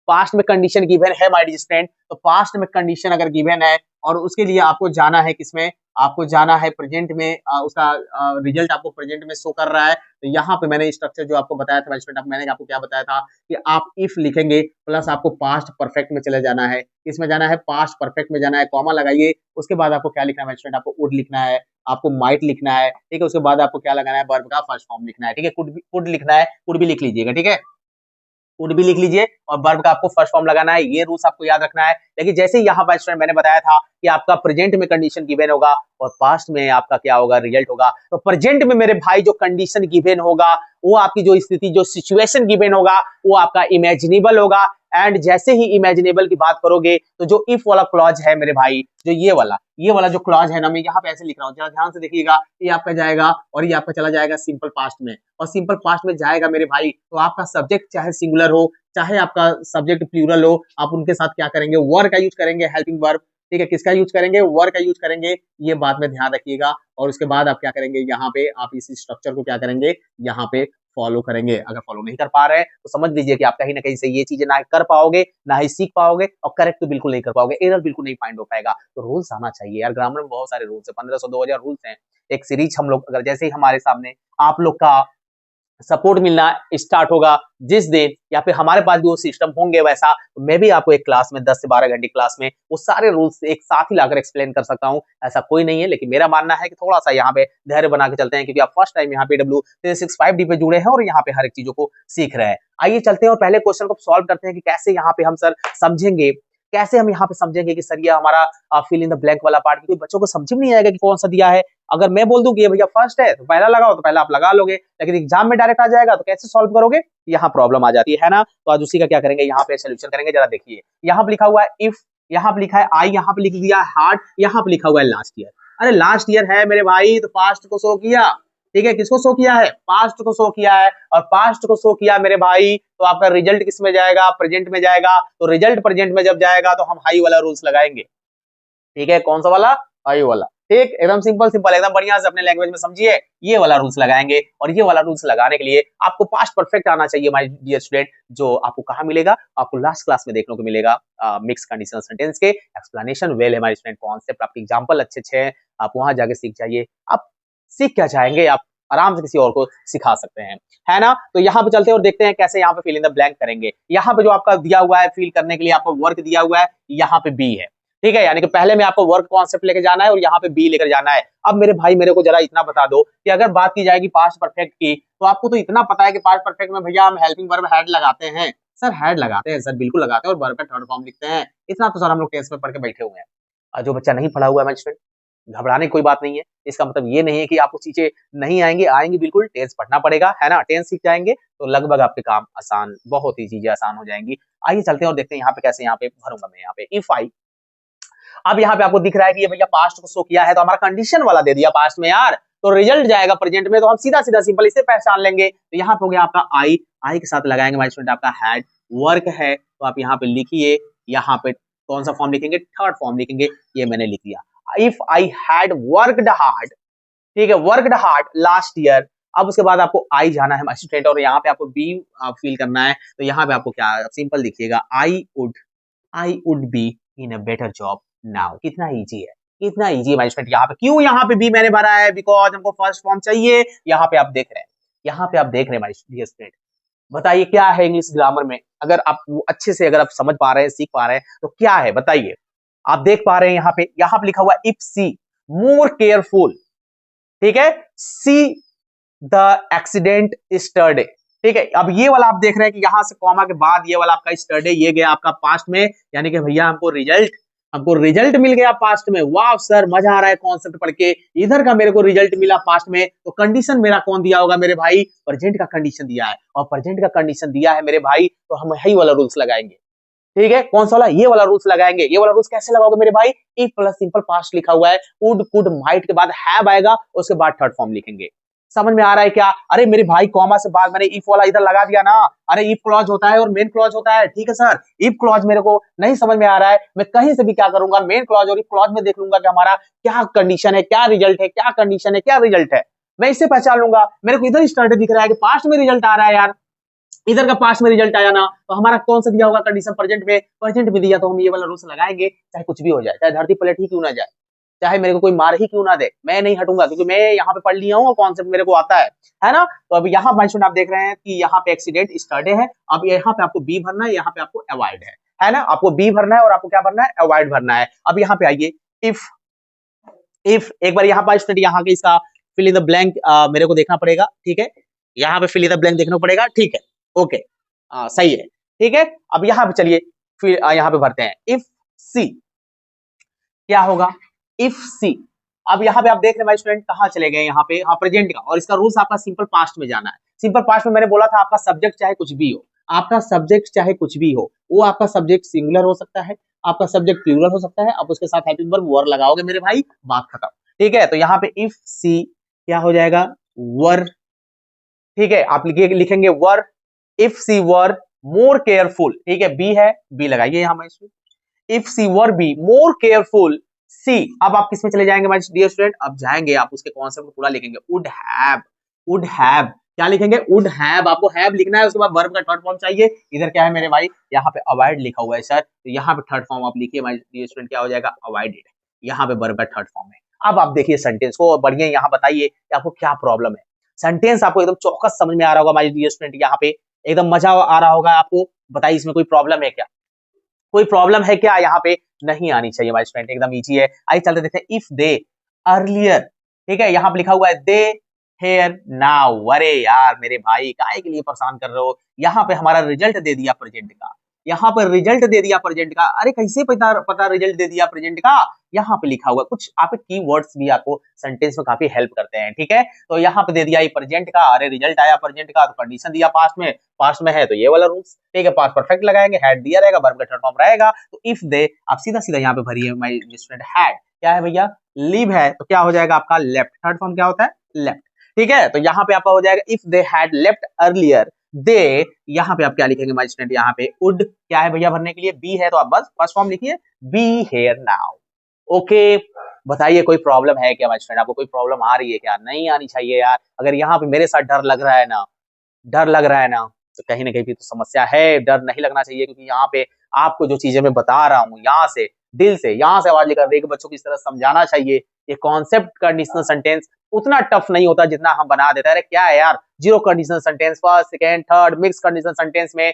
पास्ट में कंडीशन गिवन है माय डियर फ्रेंड, तो पास्ट में कंडीशन अगर गिवन है, और उसके लिए आपको जाना है किसमें? आपको जाना है प्रेजेंट में, उसका रिजल्ट आपको प्रेजेंट में शो कर रहा है। तो यहाँ पे मैंने स्ट्रक्चर जो आपको बताया था माय स्टूडेंट, मैंने आपको क्या बताया था कि आप इफ लिखेंगे, प्लस आपको पास्ट परफेक्ट में चले जाना है। किसमें जाना है? पास्ट परफेक्ट में जाना है, कॉमा लगाइए। उसके बाद आपको क्या लिखना है माय स्टूडेंट? आपको वुड लिखना है, आपको माइट लिखना है, ठीक है? उसके बाद आपको क्या लगाना है? वर्ब का फर्स्ट फॉर्म लिखना है, ठीक है? कुड लिखना है, कुड भी लिख लीजिएगा, ठीक है? वुड भी लिख लीजिए, और वर्ब का आपको फर्स्ट फॉर्म लगाना है, ये रूल्स आपको याद रखना है। लेकिन जैसे ही यहाँ पर स्टूडेंट मैंने बताया था कि आपका प्रेजेंट में कंडीशन गिवन होगा, और पास्ट में आपका क्या होगा? रिजल्ट होगा। तो प्रेजेंट में मेरे भाई जो कंडीशन गिवन होगा, वो आपकी जो स्थिति, जो सिचुएशन गिवन होगा, वो आपका इमेजिनेबल होगा। एंड जैसे ही इमेजिनेबल की बात करोगे, तो जो इफ वाला क्लॉज है मेरे भाई, जो ये वाला जो क्लॉज है ना, मैं यहाँ पे ऐसे लिख रहा हूँ, जरा ध्यान से देखिएगा। ये आपका जाएगा, और ये आपका चला जाएगा सिंपल पास्ट में, और सिंपल पास्ट में जाएगा मेरे भाई, तो आपका सब्जेक्ट चाहे सिंगुलर हो, चाहे आपका सब्जेक्ट प्लूरल हो, आप उनके साथ क्या करेंगे? वर का यूज करेंगे, हेल्पिंग वर्ब, ठीक है? किसका यूज करेंगे? वर का यूज करेंगे। ये बात में ध्यान रखिएगा। और उसके बाद आप क्या करेंगे? यहाँ पे आप इस स्ट्रक्चर को क्या करेंगे? यहाँ पे फॉलो करेंगे। अगर फॉलो नहीं कर पा रहे हैं, तो समझ लीजिए कि आप कहीं न कहीं से ये चीज़ें ना कर पाओगे, ना ही सीख पाओगे, और करेक्ट तो बिल्कुल नहीं कर पाओगे, एरर बिल्कुल नहीं फाइंड हो पाएगा। तो रूल्स आना चाहिए यार, ग्रामर में बहुत सारे रूल्स हैं, 1500 2000 रूल्स हैं। एक सीरीज हम लोग, अगर जैसे ही हमारे सामने आप लोग का सपोर्ट मिलना स्टार्ट होगा जिस दिन, या फिर हमारे पास भी वो सिस्टम होंगे वैसा, तो मैं भी आपको एक क्लास में 10 से 12 घंटे क्लास में वो सारे रूल्स एक साथ ही लाकर एक्सप्लेन कर सकता हूँ। ऐसा कोई नहीं है, लेकिन मेरा मानना है कि थोड़ा-सा यहाँ पे धैर्य बना के चलते हैं, क्योंकि आप फर्स्ट टाइम यहाँ पे W365D पे जुड़े हैं, और यहाँ पे हर एक चीज़ों को सीख रहे हैं। आइए चलते हैं और पहले क्वेश्चन को सॉल्व करते हैं कि कैसे यहाँ पे हम सर समझेंगे, कैसे हम यहाँ पे समझेंगे कि सर ये हमारा फिल इन द ब्लैंक वाला पार्ट, क्योंकि बच्चों को समझ में नहीं आएगा कि कौन-सा दिया है। अगर मैं बोल दूं कि ये भैया फर्स्ट है, तो पहला लगाओ, तो पहला आप लगा लोगे, लेकिन एग्जाम में डायरेक्ट आ जाएगा, तो कैसे सॉल्व करोगे? यहाँ प्रॉब्लम आ जाती है ना? तो आज उसी का क्या करेंगे, यहाँ पे सॉल्यूशन करेंगे। जरा देखिए, यहाँ पे लिखा हुआ है इफ, यहाँ पे लिखा है आई, यहाँ पे लिख दिया है हार्ड, यहाँ पे लिखा हुआ है लास्ट ईयर। अरे लास्ट ईयर है मेरे भाई, तो पास्ट को शो किया, ठीक है? किसको शो किया है? पास्ट को शो किया है, और पास्ट को शो किया मेरे भाई, तो आपका रिजल्ट किस में जाएगा? प्रेजेंट में जाएगा। तो रिजल्ट प्रेजेंट में जब जाएगा, तो हम हाई वाला रूल्स लगाएंगे, ठीक है? कौन सा वाला? हाई वाला। ठीक, एकदम सिंपल सिंपल, एकदम बढ़िया से अपने लैंग्वेज में समझिए। ये वाला रूल्स लगाएंगे और ये वाला रूल्स लगाने के लिए आपको पास्ट परफेक्ट आना चाहिए माय डियर स्टूडेंट, जो आपको कहाँ मिलेगा, आपको लास्ट क्लास में देखने को मिलेगा। मिक्स कंडीशनल सेंटेंस के एक्सप्लेनेशन वेल है माय स्टूडेंट, कॉन्सेप्ट आपके एग्जांपल अच्छे-अच्छे हैं, आप वहां जाके सीख जाइए। आप सीख क्या चाहेंगे, आप आराम से किसी और को सिखा सकते हैं, है ना? तो यहाँ पे चलते हैं और देखते हैं कैसे यहाँ पे फिल इन द ब्लैंक करेंगे। यहाँ पे जो आपका दिया हुआ है फिल करने के लिए आपको वर्क दिया हुआ है, यहाँ पे बी है, ठीक है, यानी कि पहले में आपको वर्क कॉन्सेप्ट लेके जाना है और यहाँ पे बी लेकर जाना है। अब मेरे भाई मेरे को जरा इतना बता दो कि अगर बात की जाएगी पास्ट परफेक्ट की, तो आपको तो इतना पता है कि पास्ट परफेक्ट में भैया हम हेल्पिंग वर्ब हैड लगाते हैं। सर हैड लगाते हैं सर, बिल्कुल लगाते हैं, और वर्ब का थर्ड फॉर्म लिखते हैं। इतना तो सर हम लोग टेंस में पढ़ के बैठे हुए हैं। और जो बच्चा नहीं पढ़ा हुआ है मैनेजमेंट, घबराने की कोई बात नहीं है। इसका मतलब ये नहीं है कि आपको चीजें नहीं आएंगी, आएंगी बिल्कुल, टेंस पढ़ना पड़ेगा, है ना? टेंस सीख जाएंगे तो लगभग आपके काम आसान, बहुत ही चीजें आसान हो जाएंगी। आइए चलते हैं और देखते हैं यहाँ पे कैसे यहाँ पे भरूंगा मैं। यहाँ पे इफ आई, अब यहाँ पे आपको दिख रहा है कि ये भैया पास्ट को शो किया है, तो हमारा कंडीशन वाला दे दिया पास्ट में यार, तो रिजल्ट जाएगा प्रेजेंट में, तो हम सीधा सीधा सिंपल इसे पहचान लेंगे। तो यहाँ पे हो गया आपका आई, आई के साथ लगाएंगे माय स्टूडेंट आपका हैड, वर्क है तो आप यहाँ पे लिखिए, यहाँ पे कौन सा फॉर्म लिखेंगे, थर्ड फॉर्म लिखेंगे, ये मैंने लिख दिया। If I had worked hard, ठीक है, वर्कड हार्ड लास्ट ईयर। अब उसके बाद आपको आई जाना है माय स्टूडेंट, और यहाँ पे आपको बी फील करना है, तो यहाँ पे आपको क्या सिंपल लिखिएगा, I would be in a better job now. कितना इजी है, कितना इजी है माय स्टूडेंट। यहाँ पे क्यों यहाँ पे बी मैंने भरा है, बिकॉज हमको फर्स्ट फॉर्म चाहिए। यहाँ पे आप देख रहे हैं, यहाँ पे आप देख रहे हैं माय डियर स्टूडेंट, बताइए क्या है इंग्लिश ग्रामर में, अगर आप अच्छे से अगर आप समझ पा रहे हैं, सीख पा रहे हैं, तो क्या है बताइए। आप देख पा रहे हैं यहाँ पे लिखा हुआ इफ सी मोर केयरफुल, ठीक है, सी द एक्सीडेंट स्टरडे, ठीक है। अब ये वाला आप देख रहे हैं कि यहाँ से कॉमा के बाद ये वाला आपका स्टरडे, ये गया आपका पास्ट में, यानी कि भैया हमको रिजल्ट मिल गया पास्ट में। वाह सर, मजा आ रहा है कॉन्सेप्ट पढ़ के। इधर का मेरे को रिजल्ट मिला पास्ट में, तो कंडीशन मेरा कौन दिया होगा मेरे भाई, प्रेजेंट का कंडीशन दिया है, और प्रेजेंट का कंडीशन दिया है मेरे भाई, तो हम यही वाला रूल्स लगाएंगे, ठीक है। कौन सा वाला, ये वाला रूल्स लगाएंगे। ये वाला रूल्स कैसे लगाओगे मेरे भाई, इफ प्लस सिंपल पास्ट लिखा हुआ है, वुड कुड माइट के बाद हैव आएगा, उसके बाद थर्ड फॉर्म लिखेंगे। समझ में आ रहा है क्या? अरे मेरे भाई कॉमा से बाद मैंने इफ वाला इधर लगा दिया ना। अरे इफ क्लॉज होता है और मेन क्लॉज होता है, ठीक है सर। इफ क्लॉज मेरे को नहीं समझ में आ रहा है, मैं कहीं से भी क्या करूंगा, मेन क्लॉज और इफ क्लॉज में देख लूंगा कि हमारा क्या कंडीशन है, क्या रिजल्ट है, क्या कंडीशन है, क्या रिजल्ट है, मैं इससे पहचान लूंगा। मेरे को इधर स्टार्ट दिख रहा है कि पास्ट में रिजल्ट आ रहा है यार, इधर का पास्ट में रिजल्ट आया ना, तो हमारा कौन सा दिया होगा कंडीशन, प्रेजेंट में दिया, तो हम ये वाला रूल्स लगाएंगे, चाहे कुछ भी हो जाए, चाहे धरती पलट ही क्यों ना जाए, चाहे मेरे को कोई मार ही क्यों ना दे, मैं नहीं हटूंगा, क्योंकि मैं यहाँ पे पढ़ लिया हूँ और कॉन्सेप्ट मेरे को आता है ना। तो अब यहाँ आप देख रहे हैं कि यहाँ पे एक्सीडेंट स्टरडे है, अब यहाँ पे आपको बी भरना है, यहाँ पे आपको अवॉइड है ना, आपको बी भरना है और आपको क्या भरना है, अवॉइड भरना है। अब यहाँ पे आइए, इफ एक बार यहाँ पर स्टूडेंट यहाँ के इसका फिल इन द ब्लैंक मेरे को देखना पड़ेगा, ठीक है, यहाँ पे फिल इन द ब्लैंक देखना पड़ेगा, ठीक है, ओके, सही है, ठीक है। अब यहाँ पे चलिए फिर यहाँ पे भरते हैं, इफ सी क्या होगा, इफ सी। अब यहाँ पे आप देख रहे हैं भाई स्टूडेंट, कहाँ चले गए, यहाँ पे, हाँ प्रेजेंट का, और इसका रूल्स आपका सिंपल पास्ट में जाना है। सिंपल पास्ट में मैंने बोला था आपका सब्जेक्ट चाहे कुछ भी हो, आपका सब्जेक्ट चाहे कुछ भी हो, वो आपका सब्जेक्ट सिंगुलर हो सकता है, आपका सब्जेक्ट प्लूरल हो सकता है, आप उसके साथ हेल्पिंग वर्ब वर लगाओगे मेरे भाई, बात खत्म, ठीक है। तो यहाँ पे इफ सी क्या हो जाएगा, वर, ठीक है, आप लिखेंगे वर, if C were more careful, ठीक है, बी है, बी लगाइए यहाँ पे, if C were B more careful C. अब आप किसमें चले जाएंगे माय डियर स्टूडेंट, अब जाएंगे आप उसके कॉन्सेप्ट को पूरा लिखेंगे, वुड हैव, क्या लिखेंगे, वुड हैव, आपको हैव लिखना है, उसके बाद वर्ब का थर्ड फॉर्म चाहिए। इधर क्या है मेरे भाई, यहाँ पे अवॉइड लिखा हुआ है सर, तो यहाँ पे थर्ड फॉर्म आप लिखिए माय डियर स्टूडेंट, क्या हो जाएगा, अवॉइडेड, यहाँ पे वर्ब का थर्ड फॉर्म है। अब आप देखिए सेंटेंस को बढ़िया, यहाँ बताइए कि आपको क्या प्रॉब्लम है। सेंटेंस आपको एकदम चौकस समझ में आ रहा होगा माय डियर स्टूडेंट, यहाँ पे एकदम मजा आ रहा होगा आपको। बताइए इसमें कोई प्रॉब्लम है क्या, कोई प्रॉब्लम है क्या, यहाँ पे नहीं आनी चाहिए माय स्टूडेंट, एकदम इजी है। आइए चलते देखते हैं, इफ दे अर्लियर, ठीक है, यहाँ पे लिखा हुआ है दे हेयर नाउ। अरे यार मेरे भाई काहे के लिए परेशान कर रहे हो, यहाँ पे हमारा रिजल्ट दे दिया प्रेजेंट का, यहाँ पर रिजल्ट दे दिया प्रेजेंट का। अरे कैसे पता रिजल्ट दे दिया प्रेजेंट का, यहाँ पे लिखा हुआ कुछ, आपके कीवर्ड्स भी आपको सेंटेंस में काफी हेल्प करते हैं, ठीक है। तो यहाँ पे दे दिया ये प्रेजेंट का, अरे रिजल्ट आया प्रेजेंट का, तो कंडीशन दिया पास्ट में है, तो ये वाला रूल्स, ठीक है, पास्ट परफेक्ट लगाएंगे, हैड दिया रहेगा, वर्ब का थर्ड फॉर्म रहेगा। तो इफ दे, आप सीधा सीधा यहाँ पे भरिए माय स्टूडेंट, हैड क्या है भैया, लीव है, तो क्या हो जाएगा आपका लेफ्ट, थर्ड फॉर्म क्या होता है, लेफ्ट, ठीक है। तो यहाँ पे आपका हो जाएगा, if they had left earlier they, यहाँ पे आप क्या लिखेंगे माय स्टूडेंट, यहाँ पे वुड क्या है भैया भरने के लिए, बी है, तो आप बस फर्स्ट फॉर्म लिखिए, बी हेयर नाउ, ओके। बताइए कोई प्रॉब्लम है क्या माय फ्रेंड? आपको कोई प्रॉब्लम आ रही है क्या? नहीं आनी चाहिए यार। अगर यहाँ पे मेरे साथ डर लग रहा है ना, तो कहीं न कहीं फिर तो समस्या है, डर नहीं लगना चाहिए क्योंकि यहाँ पे आपको जो चीज़ें मैं बता रहा हूँ, यहाँ से, दिल से, यहाँ से आवाज़ लेकर एक बच्चों को इस तरह समझाना चाहिए। ये कॉन्सेप्ट कंडीशनल सेंटेंस उतना टफ नहीं होता जितना हम बना देते हैं। अरे क्या है यार, zero conditional sentence, first, second, third, mix conditional sentence में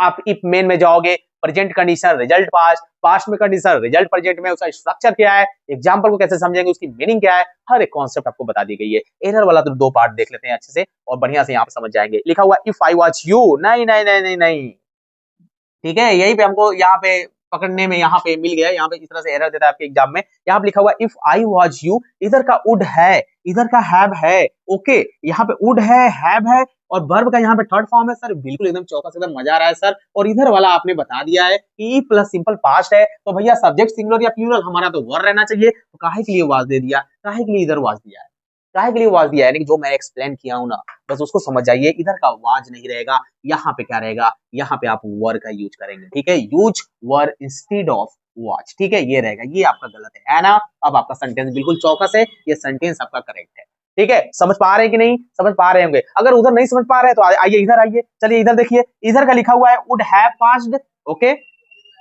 आप इफ मेन में जाओगे, present condition, result past, past में कंडीशन, रिजल्ट प्रेजेंट में, उसका स्ट्रक्चर क्या है, एग्जांपल को कैसे समझेंगे, उसकी मीनिंग क्या है, हर एक कॉन्सेप्ट आपको बता दी गई है। एरर वाला तो 2 पार्ट देख लेते हैं अच्छे से और बढ़िया से यहाँ पे समझ जाएँगे। लिखा हुआ इफ आई वाज यू, नहीं, नहीं, नहीं, नहीं, नहीं। ठीक है? यहीं पे हमको यहाँ पे पकड़ने में यहाँ पे मिल गया है, यहाँ पे इस तरह से एरर देता है आपके एग्जाम में। यहाँ पे लिखा हुआ इफ आई वाज यू, इधर का वुड है, इधर का हैव है, ओके। यहाँ पे वुड है, हैव है और वर्ब का यहाँ पे थर्ड फॉर्म है सर, बिल्कुल एकदम चौकस, एकदम मजा आ रहा है सर। और इधर वाला आपने बता दिया है कि प्लस सिंपल पास्ट है, तो भैया सब्जेक्ट सिंगुलर या प्लूरल हमारा तो वर रहना चाहिए, तो काहे के लिए वाज दे दिया, काहे के लिए इधर वाज दिया है, काहे के लिए वाज दिया है, यानी कि जो मैं एक्सप्लेन किया हूँ ना, बस उसको समझ जाइए। इधर का वाज नहीं रहेगा, यहाँ पे क्या रहेगा, यहाँ पे आप वर का यूज करेंगे, ठीक है? Use were instead of watch, ठीक है? ये रहेगा, ये आपका गलत है ना? अब आपका सेंटेंस बिल्कुल चौकस है, ये सेंटेंस आपका करेक्ट है, ठीक है? समझ पा रहे हैं कि नहीं? समझ पा रहे होंगे। अगर उधर नहीं समझ पा रहे हैं तो आइए इधर आइए, चलिए इधर देखिए, इधर का लिखा हुआ है वुड हैव पास्ड, ओके।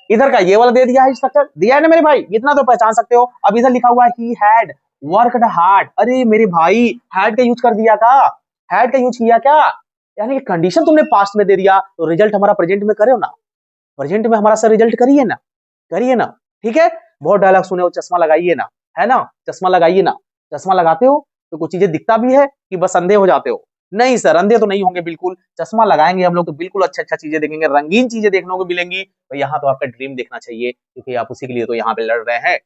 इधर का ये वाला दे दिया है स्ट्रक्चर, दिया है ना मेरे भाई, इतना तो पहचान सकते हो। अब इधर लिखा हुआ है ही हैड वर्कड हार्ड, अरे मेरे भाई हैड का यूज कर दिया का, हैड का यूज किया क्या, यानी कि कंडीशन तुमने पास्ट में दे दिया तो रिजल्ट हमारा प्रेजेंट में करो ना, प्रेजेंट में हमारा सर रिजल्ट करिए ना, करिए ना, ठीक है? बहुत डायलॉग सुने हो, चश्मा लगाइए ना, है ना? चश्मा लगाइए ना। चश्मा लगाते हो तो कुछ चीजें दिखता भी है कि बस अंधे हो जाते हो? नहीं सर, अंधे तो नहीं होंगे बिल्कुल। चश्मा लगाएंगे हम लोग तो बिल्कुल अच्छा-अच्छा चीजें देखेंगे, रंगीन चीजें देखने को मिलेंगी। तो यहाँ तो आपका ड्रीम देखना चाहिए क्योंकि आप उसी के लिए तो यहाँ पे लड़ रहे हैं।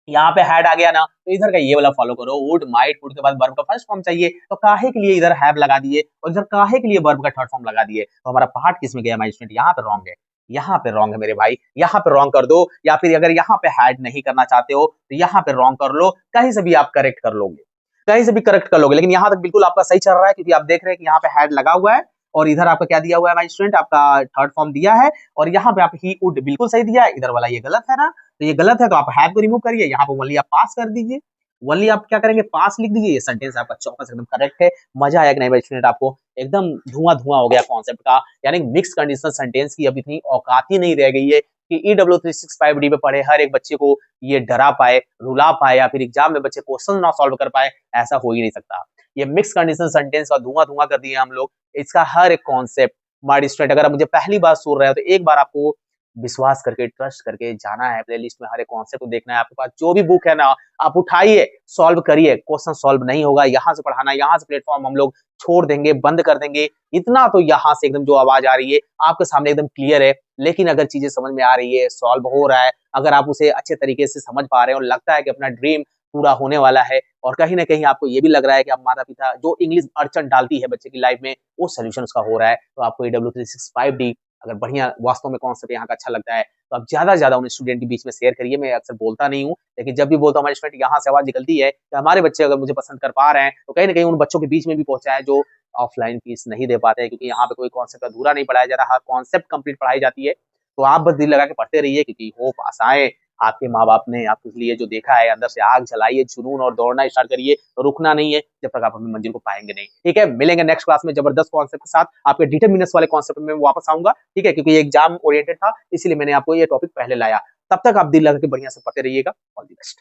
यहाँ पे हैड आ गया ना, तो इधर का ये वाला फॉलो करो, वुड, माइट, वुड के बाद वर्ब का फर्स्ट फॉर्म चाहिए, तो काहे के लिए इधर हैव लगा दिए और इधर काहे के लिए वर्ब का थर्ड फॉर्म लगा दिए? तो हमारा पार्ट किसमें गया माय स्टूडेंट? यहाँ पे रॉन्ग है, यहाँ पे रॉन्ग है मेरे भाई, यहाँ पे रॉन्ग कर दो, या फिर अगर यहाँ पे हैड नहीं करना चाहते हो तो यहाँ पे रॉन्ग कर लो, कहीं से भी आप करेक्ट कर लोगे, कहीं से भी करेक्ट कर लोगे, लेकिन यहाँ तक बिल्कुल आपका सही चल रहा है क्योंकि आप देख रहे हैं कि यहाँ पे हैड लगा हुआ है और इधर आपका क्या दिया हुआ है माय स्टूडेंट? आपका थर्ड फॉर्म दिया है और यहाँ पे आप ही वुड बिल्कुल सही दिया है, इधर वाला ये गलत है ना? तो ये गलत है तो आप हैव को रिमूव करिए, यहाँ पे ओनली आप पास कर दीजिए, ओनली आप क्या करेंगे, पास लिख दीजिए। ये सेंटेंस आपका चौकस एकदम करेक्ट है। मजा आया कि नहीं भाई स्टूडेंट? आपको एकदम धुआं-धुआं हो गया कॉन्सेप्ट का, यानी मिक्स कंडीशनल सेंटेंस की अब इतनी औकात ही नहीं रह गई है कि EW365D पे पढ़े हर एक बच्चे को ये डरा पाए, रुला पाए या फिर एग्जाम में बच्चे क्वेश्चन ना सॉल्व कर पाए, ऐसा हो ही नहीं सकता। ये मिक्स कंडीशनल सेंटेंस का धुआं-धुआं कर दिए हम लोग। इसका हर एक कॉन्सेप्ट माय स्टूडेंट, अगर आप मुझे पहली बार सुन रहे हो तो एक बार आपको विश्वास करके, ट्रस्ट करके जाना है, प्लेलिस्ट में हर एक कॉन्सेप्ट को देखना है। आपके पास जो भी बुक है ना, आप उठाइए, सॉल्व करिए। क्वेश्चन सॉल्व नहीं होगा, यहाँ से पढ़ाना, यहाँ से प्लेटफॉर्म हम लोग छोड़ देंगे, बंद कर देंगे। इतना तो यहाँ से एकदम जो आवाज आ रही है, आपके सामने एकदम क्लियर है। लेकिन अगर चीजें समझ में आ रही है, सॉल्व हो रहा है, अगर आप उसे अच्छे तरीके से समझ पा रहे हैं और लगता है कि अपना ड्रीम पूरा होने वाला है और कहीं न कहीं आपको ये भी लग रहा है कि आप माता-पिता जो इंग्लिश अड़चन डालती है बच्चे की लाइफ में, वो सॉल्यूशन उसका हो रहा है, तो आपको EW365D अगर बढ़िया वास्तव में कॉन्सेप्ट यहाँ का अच्छा लगता है, तो आप ज़्यादा से ज़्यादा उन स्टूडेंट के बीच में शेयर करिए। मैं अक्सर बोलता नहीं हूँ, लेकिन जब भी बोलता हूँ हमारे स्टूडेंट यहाँ से आवाज़ निकलती है कि हमारे बच्चे अगर मुझे पसंद कर पा रहे हैं, तो कहीं न कहीं उन बच्चों के बीच में भी पहुँचाएँ जो ऑफलाइन फीस नहीं दे पाते हैं क्योंकि यहाँ पे कोई कॉन्सेप्ट अधूरा नहीं पढ़ाया जा रहा, हर कॉन्सेप्ट कंप्लीट पढ़ाई जाती है। तो आप बस दिल लगा के पढ़ते रहिए क्योंकि होप, आशाएँ आपके माँ-बाप ने आपके लिए जो देखा है, अंदर से आग जलाइए, जुनून और दौड़ना स्टार्ट करिए, रुकना नहीं है जब तक आप अपनी मंजिल को पाएँगे नहीं। ठीक है? मिलेंगे नेक्स्ट क्लास में जबरदस्त कॉन्सेप्ट के साथ, आपके डिटरमिनेंस वाले कॉन्सेप्ट में मैं वापस आऊँगा, ठीक है? क्योंकि ये एग्ज़ाम ओरिएंटेड था, इसीलिए मैंने आपको ये टॉपिक पहले लाया। तब तक आप दिल लगा के बढ़िया से पढ़ते रहिएगा। All the best.